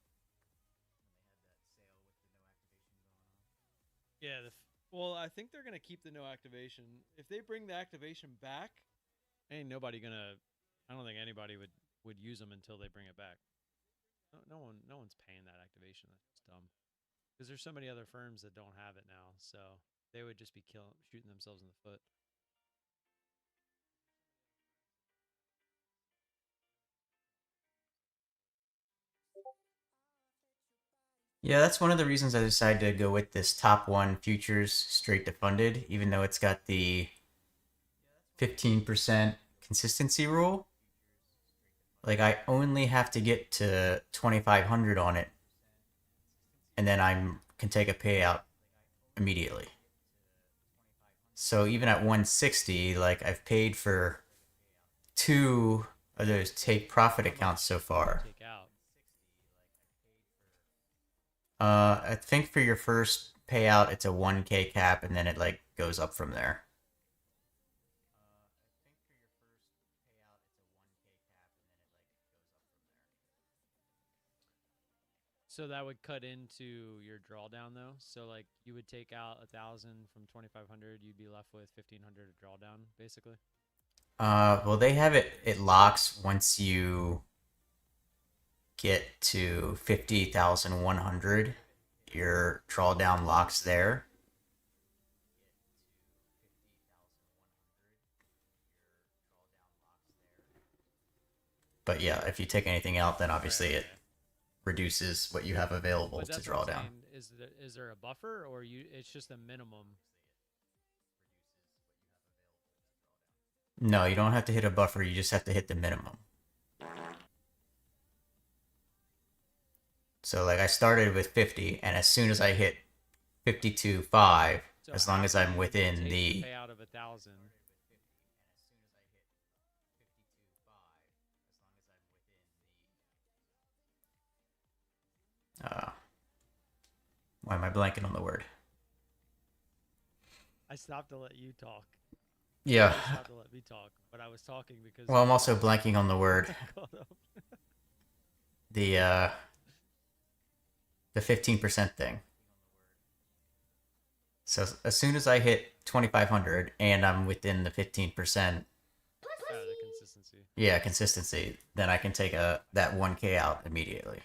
Yeah, well, I think they're gonna keep the no activation. If they bring the activation back, ain't nobody gonna. I don't think anybody would use them until they bring it back. No one's paying that activation. That's dumb. Because there's so many other firms that don't have it now, so they would just be shooting themselves in the foot. Yeah, that's one of the reasons I decided to go with this top one futures straight to funded, even though it's got the 15% consistency rule. Like, I only have to get to 2,500 on it, and then I can take a payout immediately. So even at 160, like, I've paid for 2 of those take profit accounts so far. Take out. I think for your first payout, it's a 1K cap, and then it like goes up from there. So that would cut into your drawdown though. So like you would take out 1,000 from 2,500, you'd be left with 1,500 drawdown basically. Well, they have it. It locks once you get to 50,100. Your drawdown locks there. But yeah, if you take anything out, then obviously it reduces what you have available But to that's draw what I'm down. saying. Is there a buffer or it's just a minimum? No, you don't have to hit a buffer. You just have to hit the minimum. So like I started with 50, and as soon as I hit 52.5, So as long as after I'm you within take the payout of 1,000. why am I blanking on the word? I stopped to let you talk. Yeah. You stopped to let me talk, but I was talking because. Well, I'm also blanking on the word. Caught up. The 15% thing. So as soon as I hit 2,500 and I'm within the 15%, The consistency. yeah, consistency, then I can take that 1K out immediately.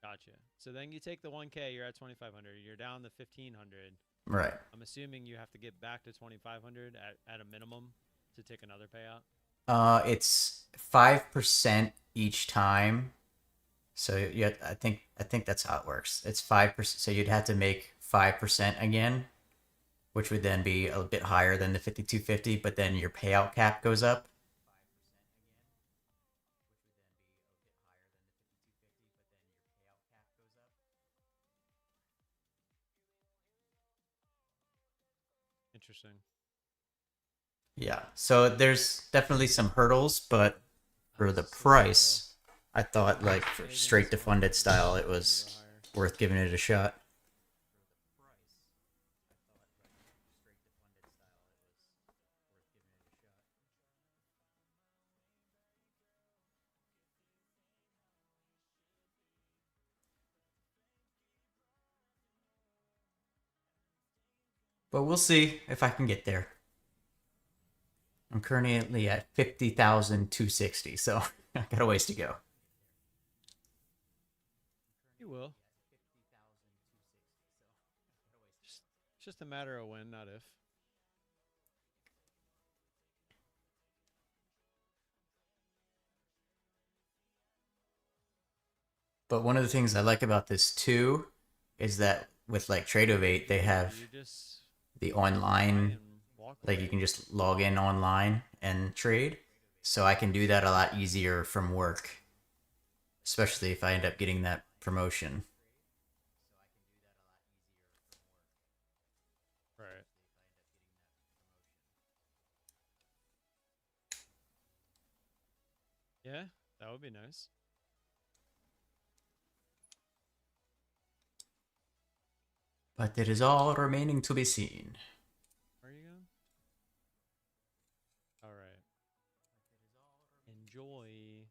Gotcha. So then you take the 1K, you're at 2,500. You're down to 1,500. Right. I'm assuming you have to get back to 2,500 at a minimum to take another payout. It's 5% each time. So yeah, I think that's how it works. It's 5%. So you'd have to make 5% again, which would then be a bit higher than the 5250, but then your payout cap goes up. Interesting. Yeah. So there's definitely some hurdles, but for the price, I thought like for straight to funded style, it was worth giving it a shot. But we'll see if I can get there. I'm currently at 50,260, so I got a ways to go. You will. It's just a matter of when, not if. But one of the things I like about this too is that with like Trade08, they have You just the buy online, and walk like away. you can just log in online and trade. So I can do that a lot easier from work, especially if I end up getting that promotion. Right. Yeah, that would be nice. But it is all remaining to be seen. Where are you going? All right. Enjoy.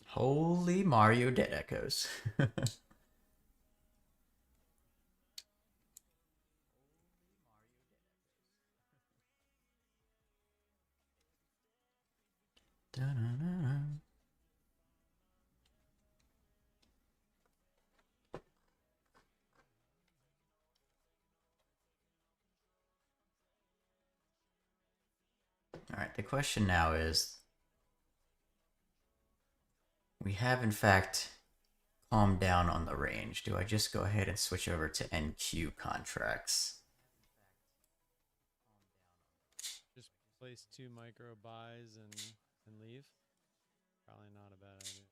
Holy Mario Dead Echoes. Da-na-na-na. All right, the question now is, we have in fact calmed down on the range. Do I just go ahead and switch over to NQ contracts? Just place 2 micro buys and leave. Probably not a bad idea.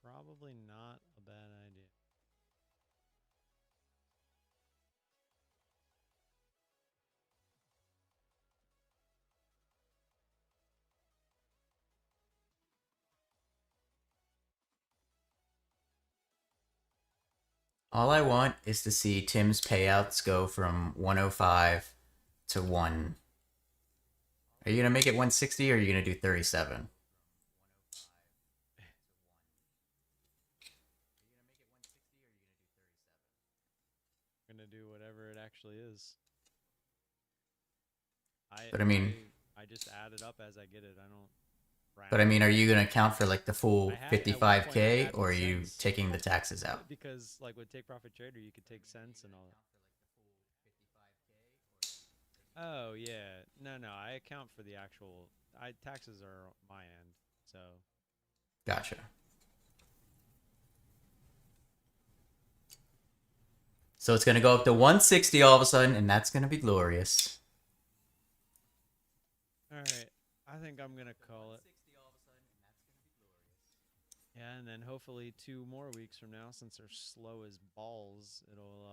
Probably not a bad idea. All I want is to see Tim's payouts go from 105 to 1. Are you going to make it 160 or are you going to do 37? I'm gonna do whatever it actually is. But I mean, I just add it up as I get it. I don't. but I mean, are you going to account for like the full I had- at one point, I 55K had or are you cents. taking the taxes out? Because like with Take Profit Trader, you could take cents and all that. Oh yeah, no, I account for the actual. Taxes are my end, so. Gotcha. So it's going to go up to 160 all of a sudden, and that's going to be glorious. All right, I think I'm gonna call it. Yeah, and then hopefully 2 more weeks from now, since they're slow as balls, it'll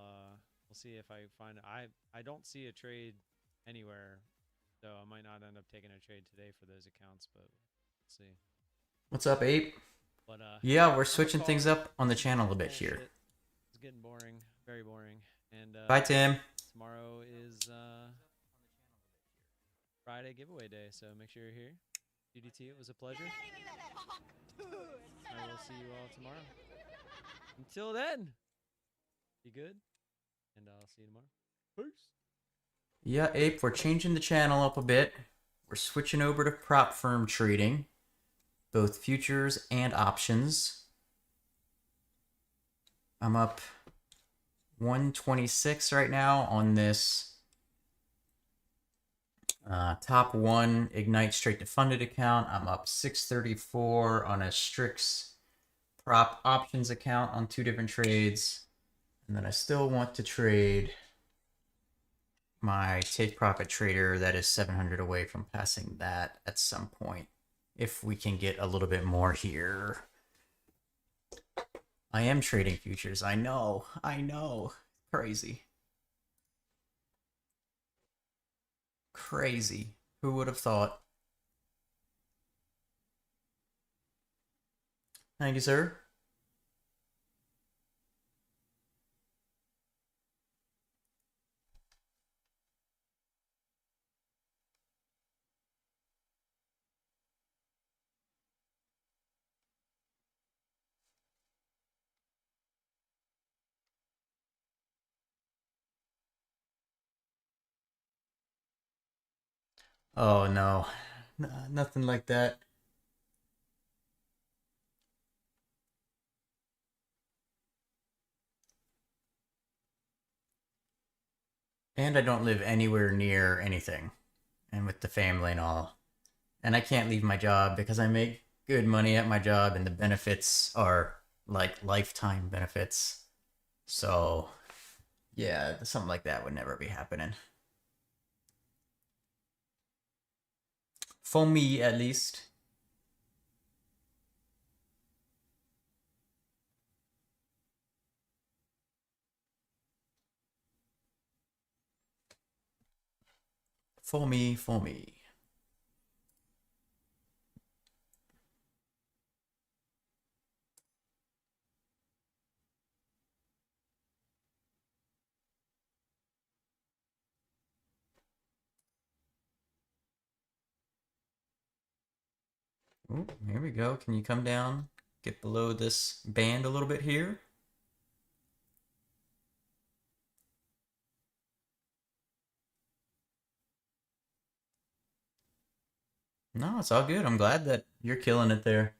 we'll see if I find I don't see a trade anywhere, so I might not end up taking a trade today for those accounts, but we'll see. What's up, Ape? But Yeah, we're switching things up on the channel a bit here. Bullshit. It's getting boring, very boring. And Bye, Tim. tomorrow is Friday giveaway day, so make sure you're here. GDT, it was a pleasure. I will see you all tomorrow. Until then, be good, and I'll see you tomorrow. Peace. Yeah, Ape, we're changing the channel up a bit. We're switching over to prop firm trading, both futures and options. I'm up 126 right now on this top 1 Ignite straight to funded account. I'm up 634 on a STRIX prop options account on 2 different trades. And then I still want to trade my Take Profit Trader that is 700 away from passing that at some point, if we can get a little bit more here. I am trading futures. I know. Crazy. Crazy. Who would have thought? Thank you, sir. Oh no, nothing like that. And I don't live anywhere near anything, and with the family and all. And I can't leave my job because I make good money at my job, and the benefits are like lifetime benefits. So, yeah, something like that would never be happening. For me, at least. For me. Ooh, here we go. Can you come down? Get below this band a little bit here. No, it's all good. I'm glad that you're killing it there.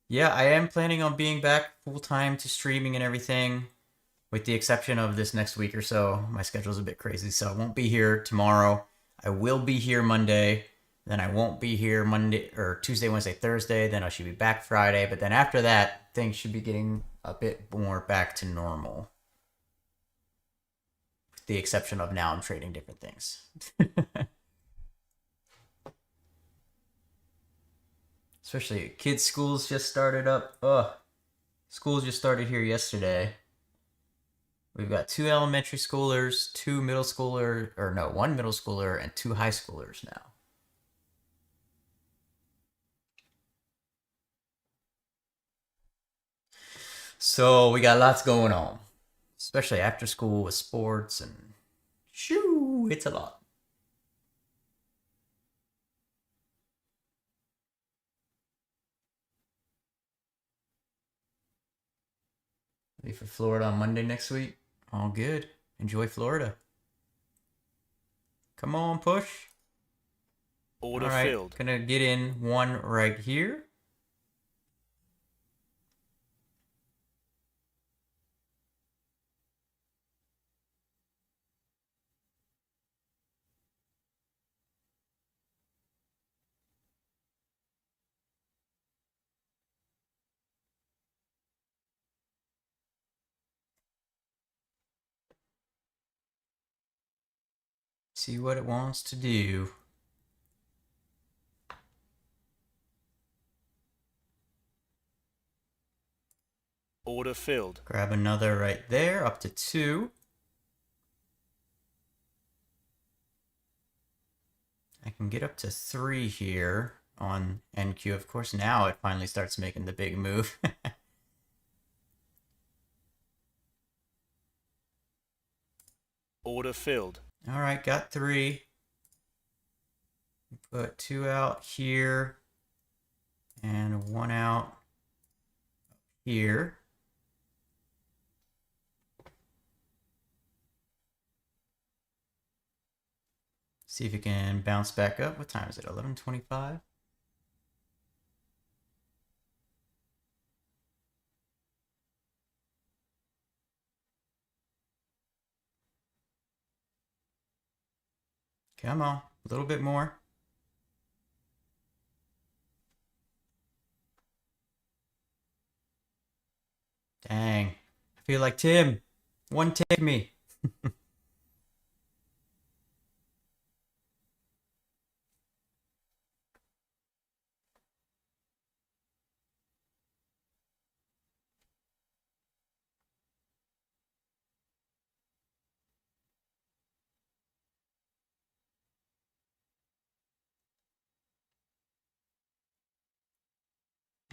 Yeah, I am planning on being back full time to streaming and everything, with the exception of this next week or so. My schedule's a bit crazy, so I won't be here tomorrow. I will be here Monday. Then I won't be here Monday or Tuesday, Wednesday, Thursday. Then I should be back Friday. But then after that, things should be getting a bit more back to normal. With the exception of now I'm trading different things. Especially kids' schools just started up. Ugh. Schools just started here yesterday. We've got 2 elementary schoolers, 2 middle schoolers, or no, 1 middle schooler and 2 high schoolers now. So we got lots going on, especially after school with sports and shoo, it's a lot. Leave for Florida on Monday next week. All good. Enjoy Florida. Come on, push. Order All right, filled. gonna get in one right here. See what it wants to do. Order filled. Grab another right there, up to 2. I can get up to 3 here on NQ. Of course, now it finally starts making the big move. Order filled. All right, got 3. Put 2 out here and 1 out here. See if it can bounce back up. What time is it? 11:25. Come on, a little bit more. Dang. I feel like Tim. One take me.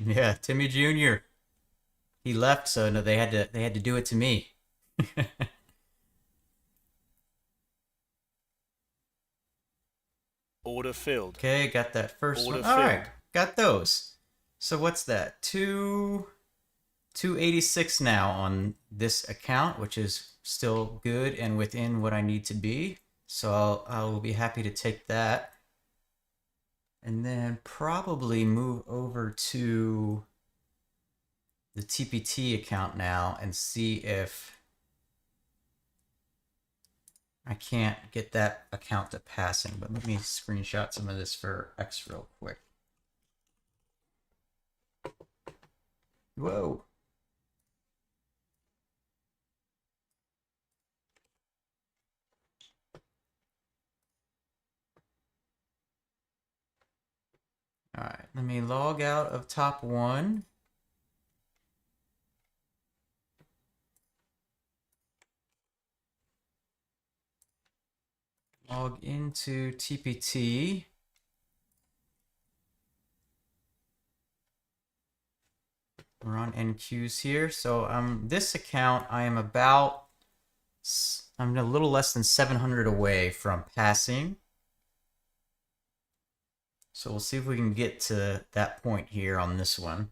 Yeah, Timmy Jr. He left, so no, they had to do it to me. Order filled. Okay, got that first Order one. All right, filled. got those. So what's that? 286 now on this account, which is still good and within what I need to be. So I'll be happy to take that. And then probably move over to the TPT account now and see if I can't get that account to passing. But let me screenshot some of this for X real quick. Whoa. All right, let me log out of top 1. Log into TPT. We're on NQs here. So this account, I'm a little less than 700 away from passing. So we'll see if we can get to that point here on this one.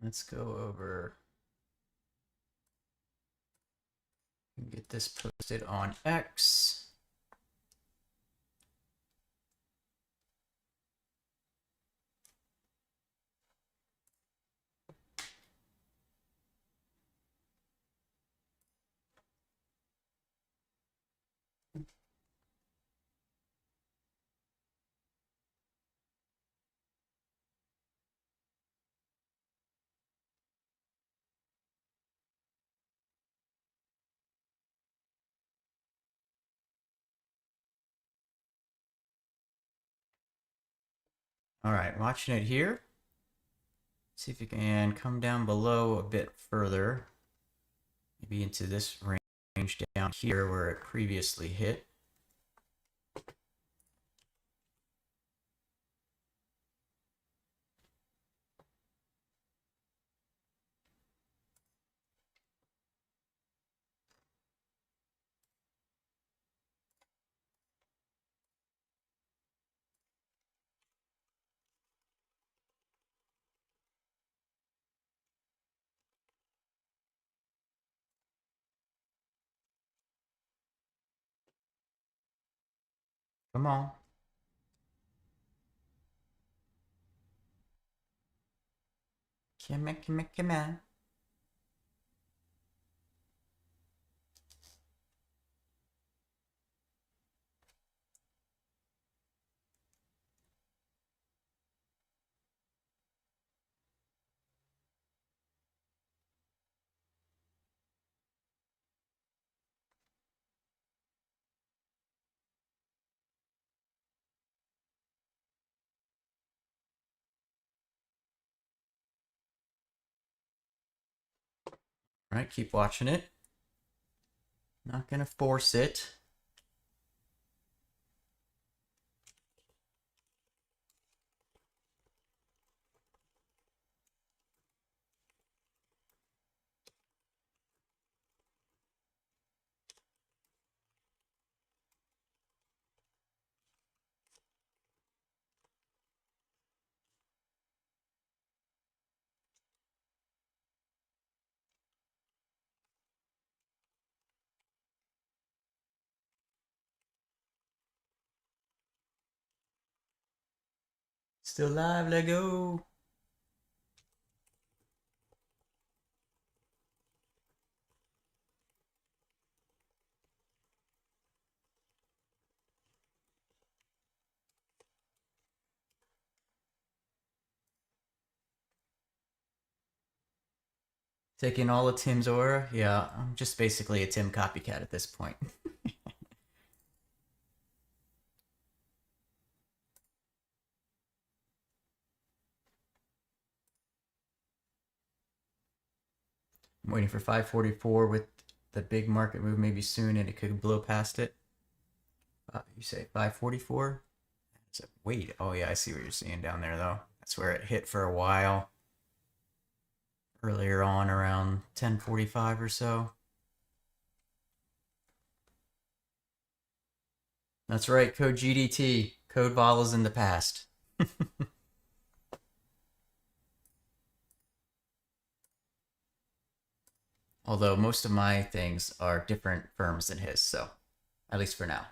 Let's go over and get this posted on X. All right, watching it here. See if you can come down below a bit further. Maybe into this range down here where it previously hit. Come on. Come on. All right, keep watching it. Not gonna force it. Still live, let go. Taking all of Tim's aura? Yeah, I'm just basically a Tim copycat at this point. I'm waiting for 544 with the big market move maybe soon, and it could blow past it. You say 544? Wait, oh yeah, I see what you're seeing down there though. That's where it hit for a while. Earlier on around 10:45 or so. That's right, code GDT. Code vol is in the past. Although most of my things are different firms than his, so at least for now.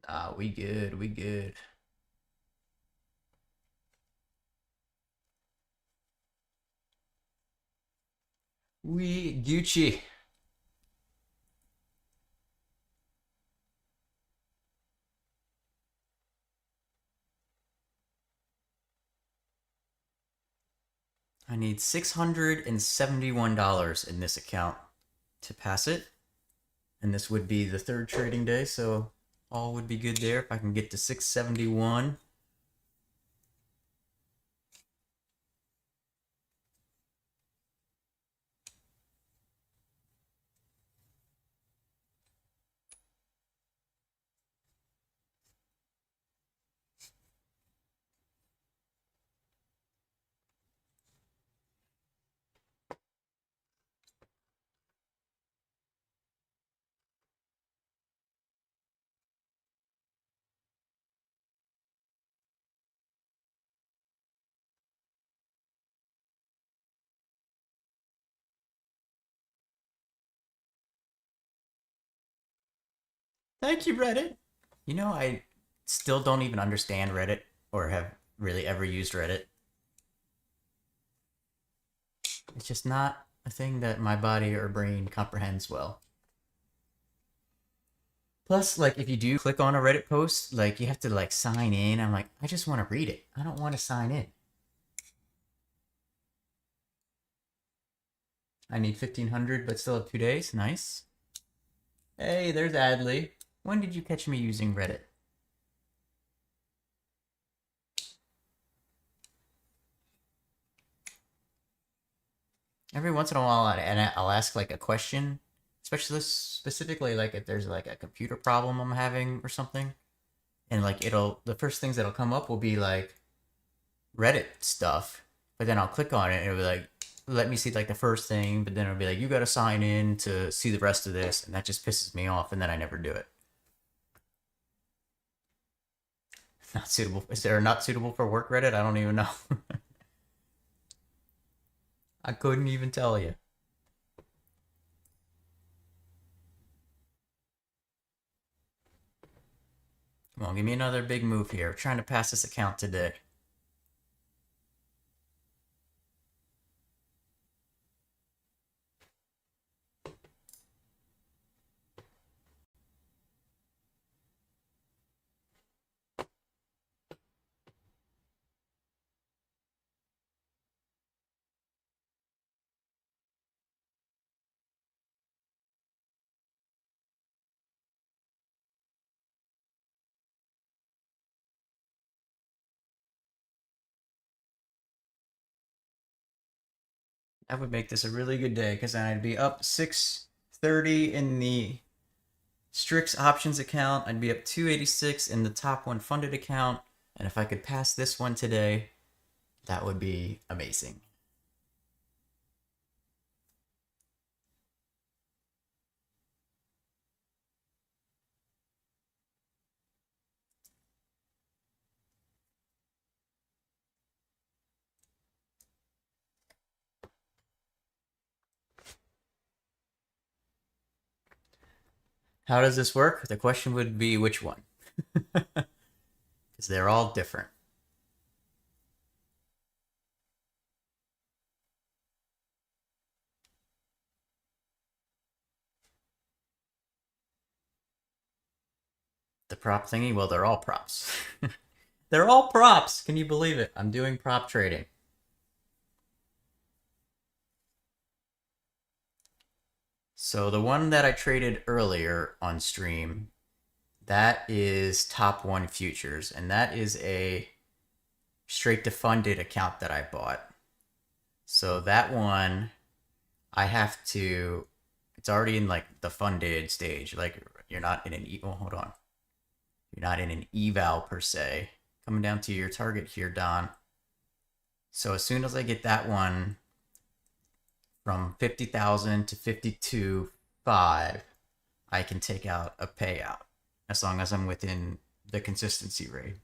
Ah, we good, we good. We Gucci. I need $671 in this account to pass it. And this would be the third trading day, so all would be good there if I can get to 671. Thank you, Reddit. You know, I still don't even understand Reddit or have really ever used Reddit. It's just not a thing that my body or brain comprehends well. Plus, like, if you do click on a Reddit post, like, you have to, like, sign in. I'm like, I just want to read it. I don't want to sign in. I need 1,500, but still have 2 days. Nice. Hey, there's Adley. When did you catch me using Reddit? Every once in a while, I'll ask, like, a question, especially specifically, like, if there's, like, a computer problem I'm having or something. And, like, the first things that'll come up will be, like, Reddit stuff. But then I'll click on it and it'll be like, let me see, like, the first thing. But then it'll be like, you gotta sign in to see the rest of this. And that just pisses me off. And then I never do it. Not suitable. Is there a not suitable for work Reddit? I don't even know. I couldn't even tell you. Come on, give me another big move here. I'm trying to pass this account today. That would make this a really good day because then I'd be up 630 in the STRIX options account. I'd be up 286 in the top one funded account. And if I could pass this one today, that would be amazing. How does this work? The question would be which one? Because they're all different. The prop thingy? Well, they're all props. They're all props! Can you believe it? I'm doing prop trading. So the one that I traded earlier on stream, that is top one futures, and that is a straight to funded account that I bought. So that one, I have to, it's already in like the funded stage. Like you're not in an, oh, hold on. You're not in an eval per se. Coming down to your target here, Don. So as soon as I get that one from 50,000 to 52.5, I can take out a payout as long as I'm within the consistency rate.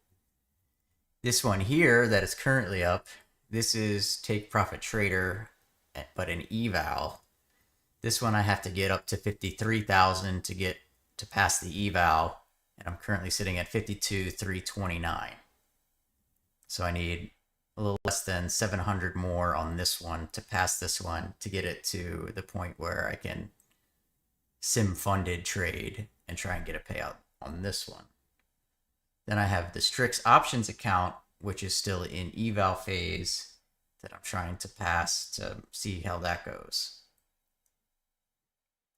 This one here that is currently up, this is take profit trader, but an eval. This one I have to get up to 53,000 to get to pass the eval, and I'm currently sitting at 52,329. So I need a little less than 700 more on this one to pass this one to get it to the point where I can sim funded trade and try and get a payout on this one. Then I have the STRIX options account, which is still in eval phase that I'm trying to pass to see how that goes.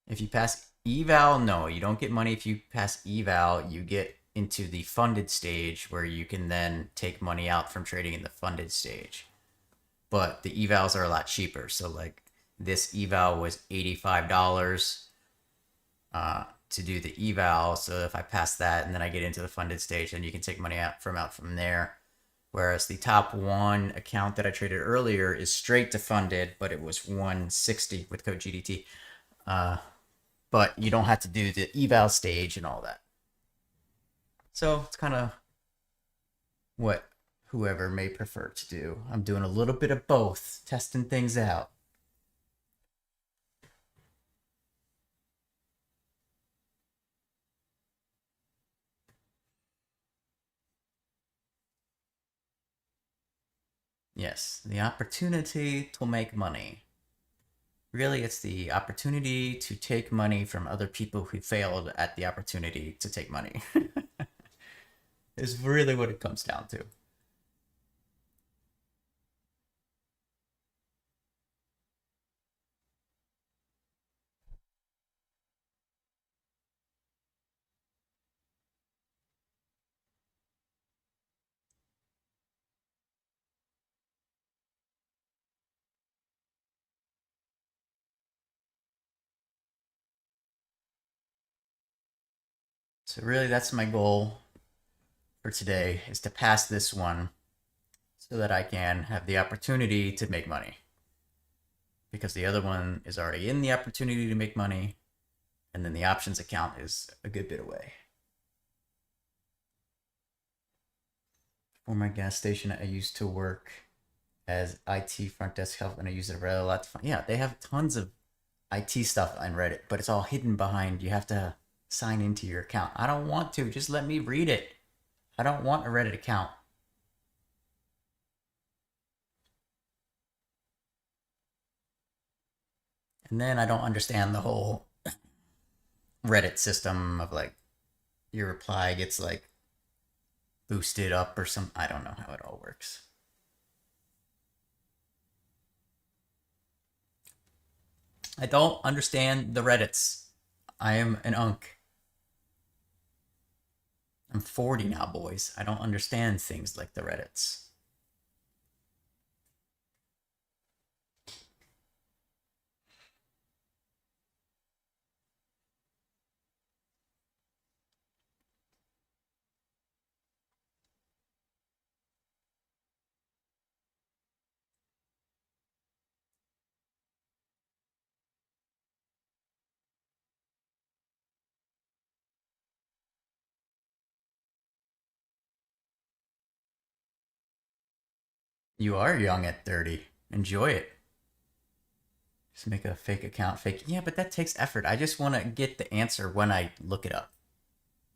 If you pass eval, no, you don't get money. If you pass eval, you get into the funded stage where you can then take money out from trading in the funded stage. But the evals are a lot cheaper. So like this eval was $85 to do the eval. So if I pass that and then I get into the funded stage, then you can take money out from there. Whereas the top one account that I traded earlier is straight to funded, but it was 160 with code GDT. But you don't have to do the eval stage and all that. So it's kind of what whoever may prefer to do. I'm doing a little bit of both, testing things out. Yes, the opportunity to make money. Really, it's the opportunity to take money from other people who failed at the opportunity to take money. Is really what it comes down to. So really, that's my goal for today, is to pass this one so that I can have the opportunity to make money. Because the other one is already in the opportunity to make money, and then the options account is a good bit away. For my gas station, I used to work as IT front desk help, and I use it a lot to find. Yeah, they have tons of IT stuff on Reddit, but it's all hidden behind. You have to sign into your account. I don't want to. Just let me read it. I don't want a Reddit account. And then I don't understand the whole Reddit system of like your reply gets like boosted up or some. I don't know how it all works. I don't understand the Reddits. I am an unk. I'm 40 now, boys. I don't understand things like the Reddits. You are young at 30. Enjoy it. Just make a fake account. Yeah, but that takes effort. I just want to get the answer when I look it up.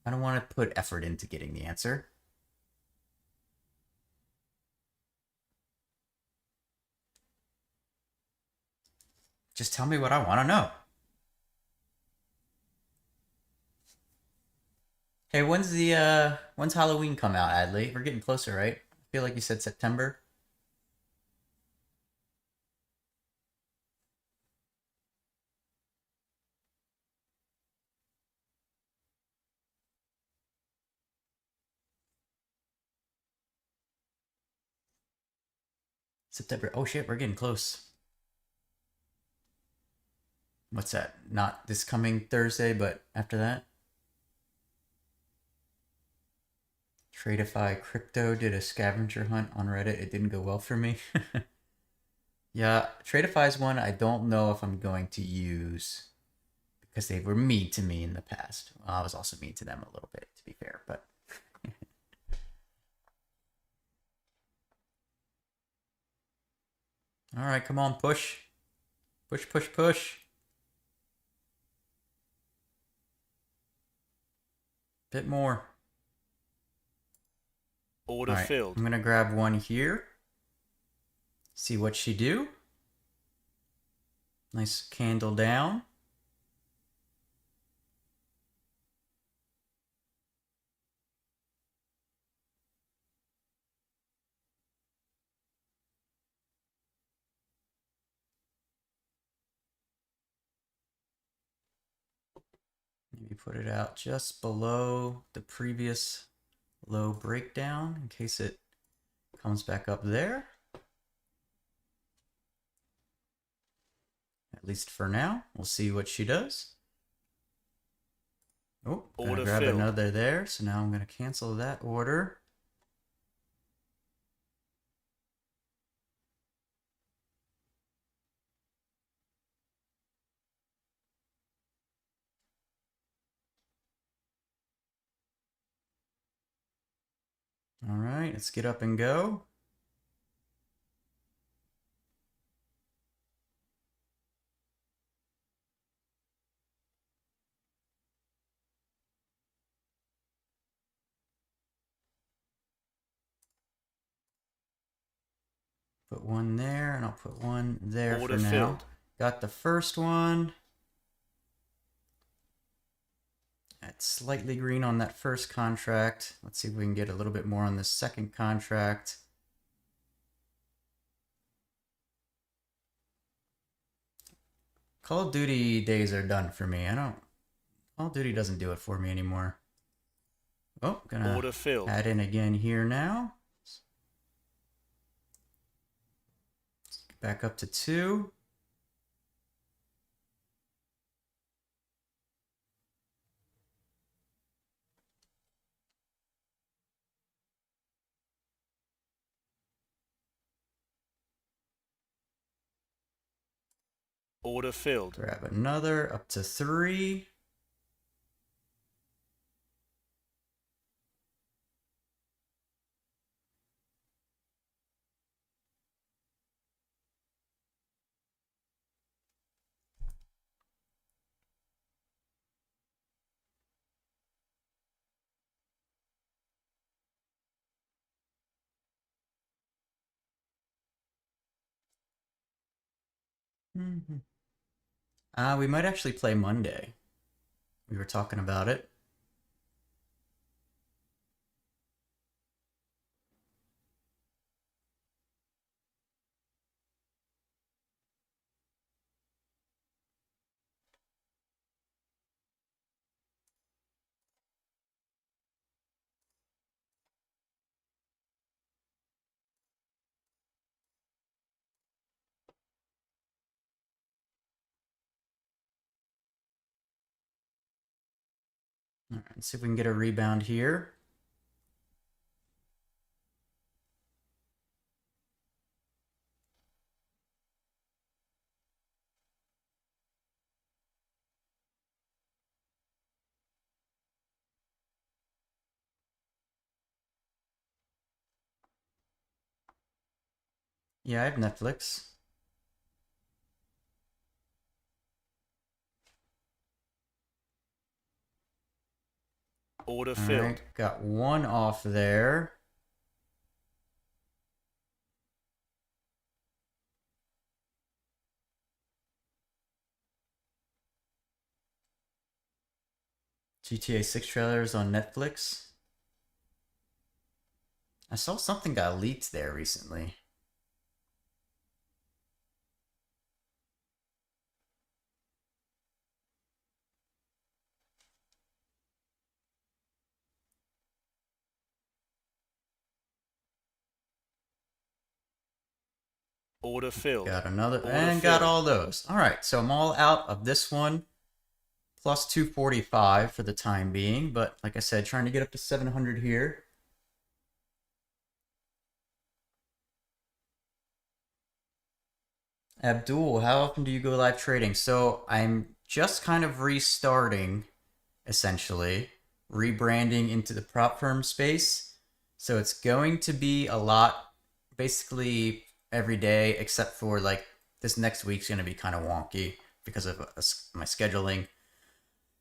I don't want to put effort into getting the answer. Just tell me what I want to know. Hey, when's Halloween come out, Adley? We're getting closer, right? I feel like you said September. September. Oh shit, we're getting close. What's that? Not this coming Thursday, but after that? Tradeify Crypto did a scavenger hunt on Reddit. It didn't go well for me. Yeah, Tradeify's one I don't know if I'm going to use because they were mean to me in the past. Well, I was also mean to them a little bit, to be fair, but all right, come on, push. Push, push, push. Bit more. Order All right, filled. I'm going to grab one here. See what she do. Nice candle down. Maybe put it out just below the previous low breakdown in case it comes back up there. At least for now. We'll see what she does. Oh, gonna Order grab filled. another there. So now I'm gonna cancel that order. All right, let's get up and go. Put one there, and I'll put one there Order for now. filled. Got the first one. It's slightly green on that first contract. Let's see if we can get a little bit more on this second contract. Call of Duty days are done for me. Call of Duty doesn't do it for me anymore. Oh, gonna Order filled. add in again here now. Back up to 2. Order filled. Grab another up to 3. We might actually play Monday. We were talking about it. All right, let's see if we can get a rebound here. Yeah, I have Netflix. Order All filled. right, got one off there. GTA 6 trailers on Netflix. I saw something got leaked there recently. Order filled. Got another, Order and got filled. all those. All right, so I'm all out of this one. Plus 245 for the time being, but like I said, trying to get up to 700 here. Abdul, how often do you go live trading? So I'm just kind of restarting, essentially, rebranding into the prop firm space. So it's going to be a lot, basically every day, except for like this next week's going to be kind of wonky because of my scheduling.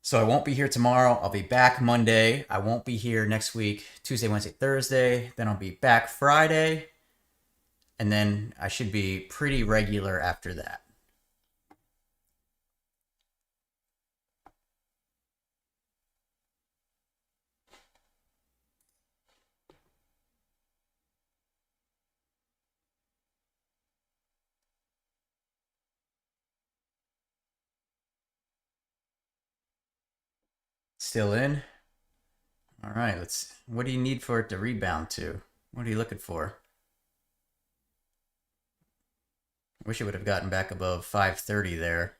So I won't be here tomorrow. I'll be back Monday. I won't be here next week, Tuesday, Wednesday, Thursday. Then I'll be back Friday. And then I should be pretty regular after that. Still in? All right, what do you need for it to rebound to? What are you looking for? Wish it would have gotten back above 530 there.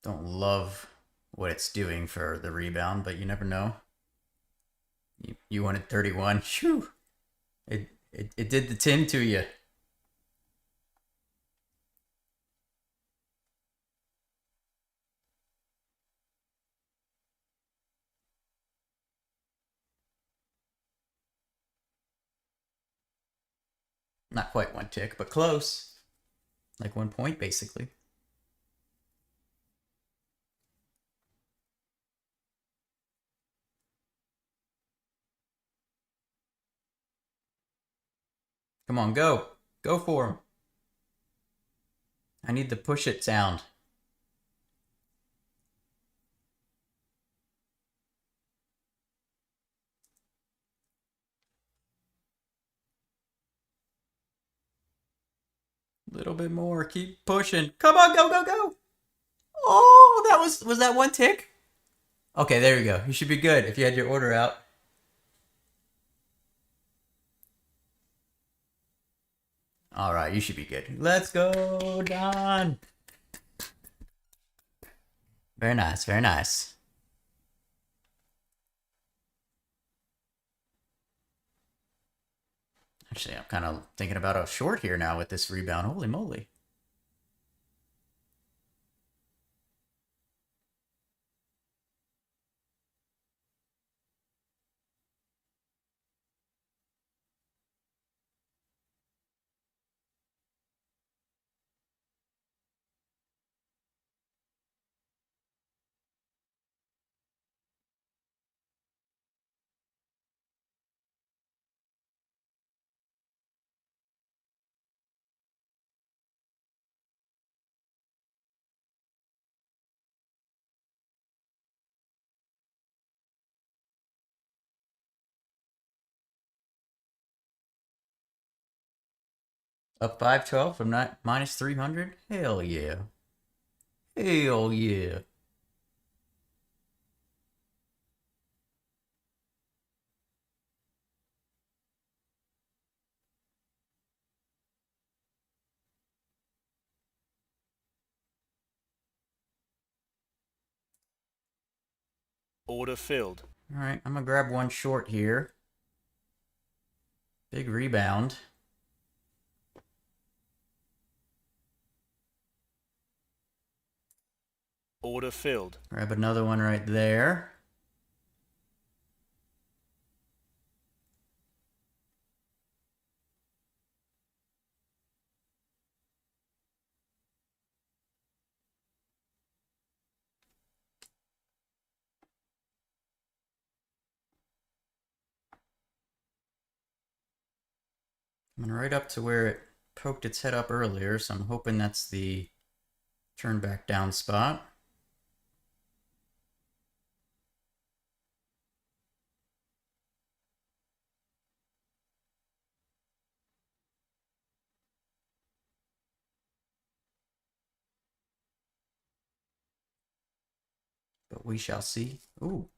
Don't love what it's doing for the rebound, but you never know. You wanted 31. Shoo! It did the 10 to you. Not quite 1 tick, but close. Like 1 point, basically. Come on, go. Go for him. I need the push it sound. A little bit more. Keep pushing. Come on, go, go, go. Oh, that was that one tick? Okay, there you go. You should be good if you had your order out. All right, you should be good. Let's go, Don. Very nice, very nice. Actually, I'm kind of thinking about a short here now with this rebound. Holy moly. Up 512 from minus 300? Hell yeah. Hell yeah. Order filled. All right, I'm going to grab one short here. Big rebound. Order filled. Grab another one right there. Coming right up to where it poked its head up earlier, so I'm hoping that's the turn back down spot. But we shall see. Ooh.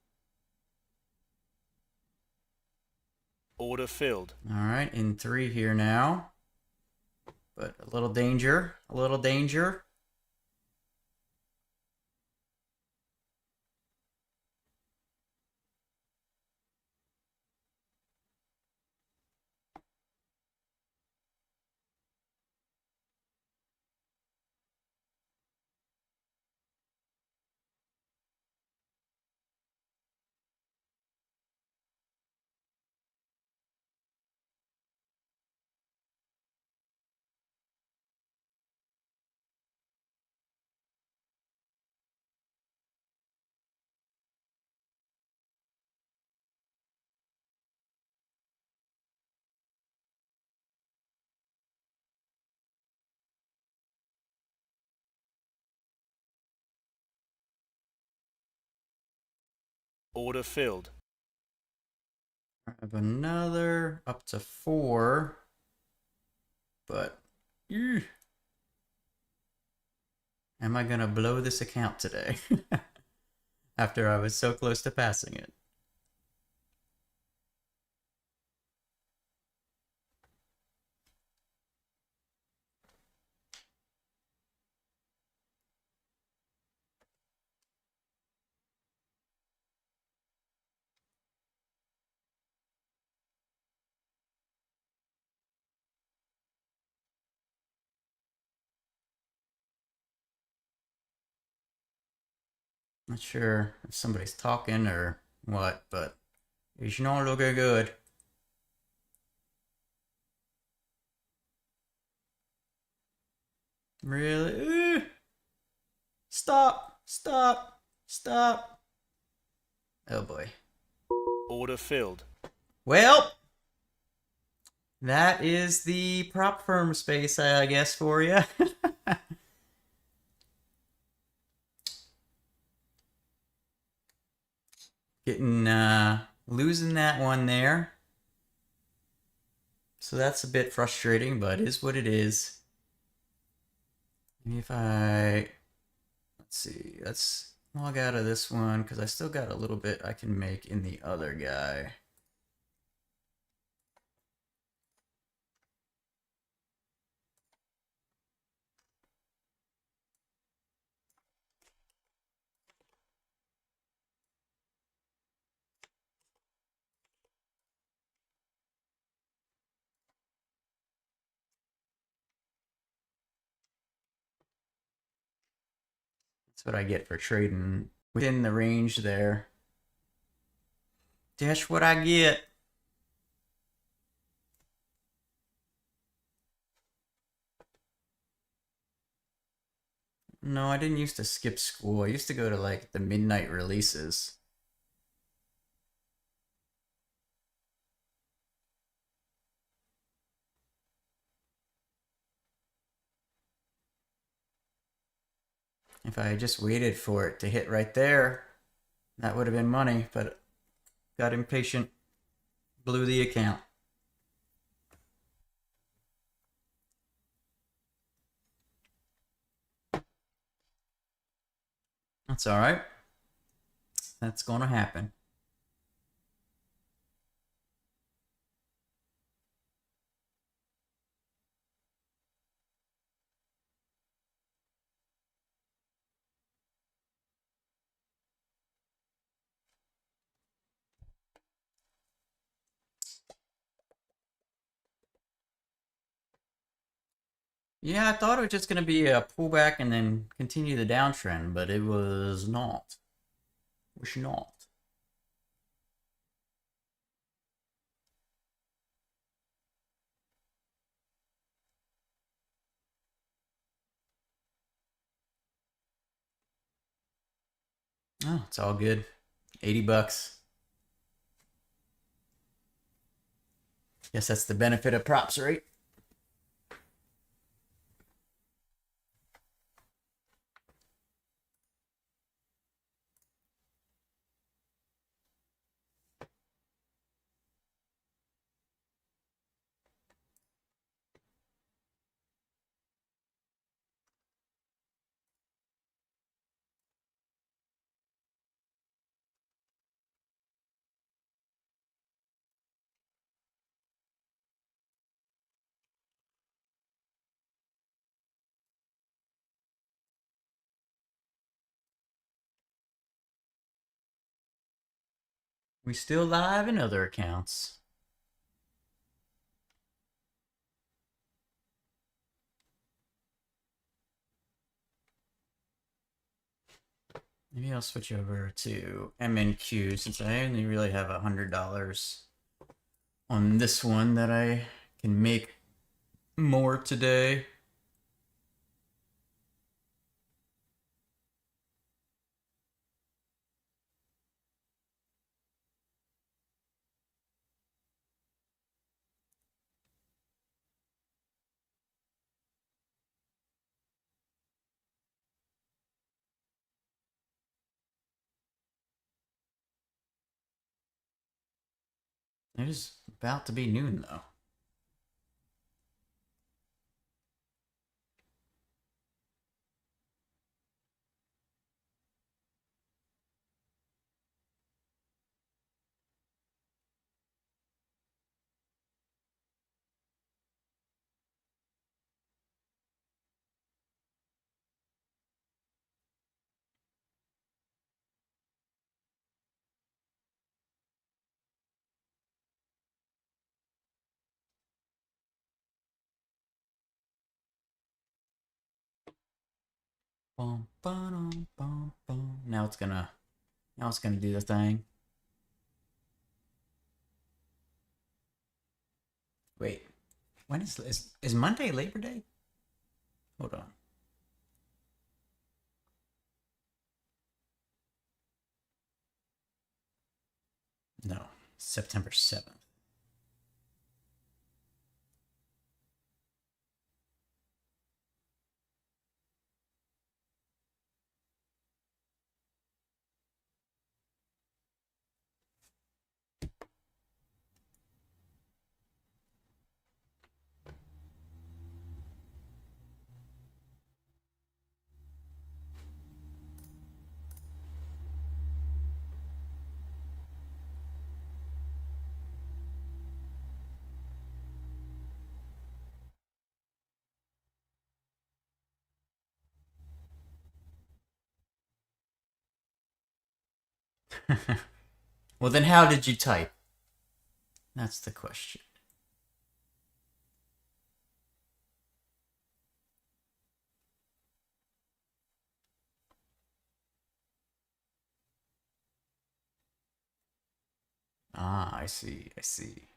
Order filled. All right, in 3 here now. But a little danger. A little danger. Order filled. I have another up to 4. But am I gonna blow this account today? After I was so close to passing it. Not sure if somebody's talking or what, but it's not looking good. Really? Stop! Stop! Stop! Oh boy. Order filled. Well, that is the prop firm space, I guess, for you. Getting, losing that one there. So that's a bit frustrating, but it is what it is. Maybe if let's see, let's log out of this one because I still got a little bit I can make in the other guy. That's what I get for trading within the range there. That's what I get. No, I didn't used to skip school. I used to go to like the midnight releases. If I had just waited for it to hit right there, that would have been money, but got impatient, blew the account. That's all right. That's going to happen. Yeah, I thought it was just going to be a pullback and then continue the downtrend, but it was not. It was not. Oh, it's all good. 80 bucks. Guess that's the benefit of props, right? We still live in other accounts. Maybe I'll switch over to MNQ since I only really have $100 on this one that I can make more today. It is about to be noon though. Bum, ba-dum, bum, bum. Now it's gonna do the thing. Wait, when is Monday Labor Day? Hold on. No, September 7th. Well, then how did you type? That's the question. Ah, I see. I see.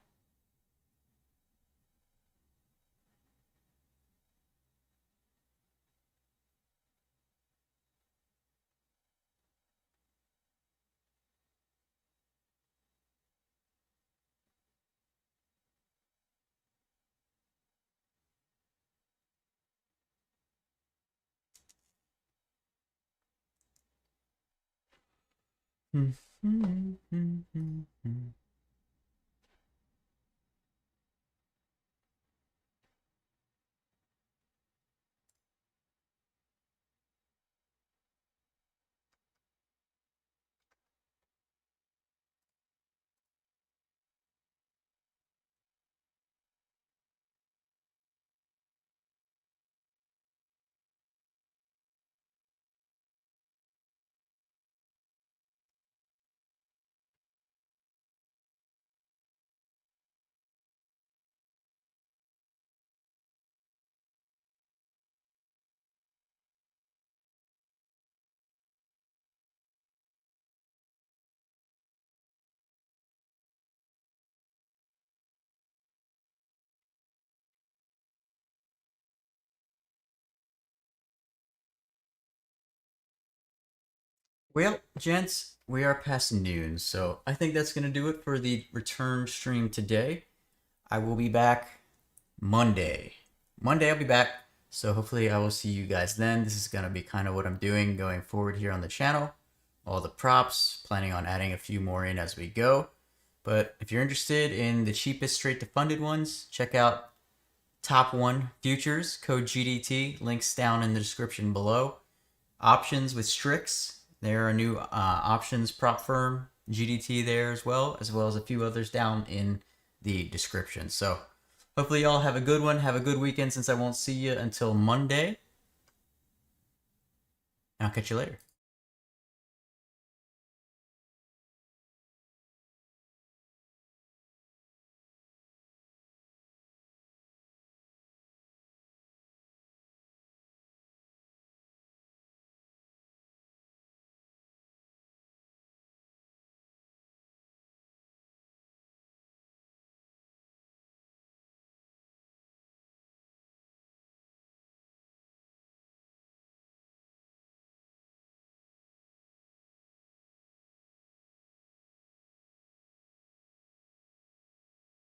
Well, gents, we are past noon, so I think that's going to do it for the return stream today. I will be back Monday. Monday, I'll be back, so hopefully I will see you guys then. This is going to be kind of what I'm doing going forward here on the channel. All the props, planning on adding a few more in as we go. But if you're interested in the cheapest straight to funded ones, check out Top 1 Futures, code GDT, links down in the description below. Options with STRIX, there are new options prop firm, GDT there as well as a few others down in the description. So hopefully y'all have a good one, have a good weekend since I won't see you until Monday. I'll catch you later.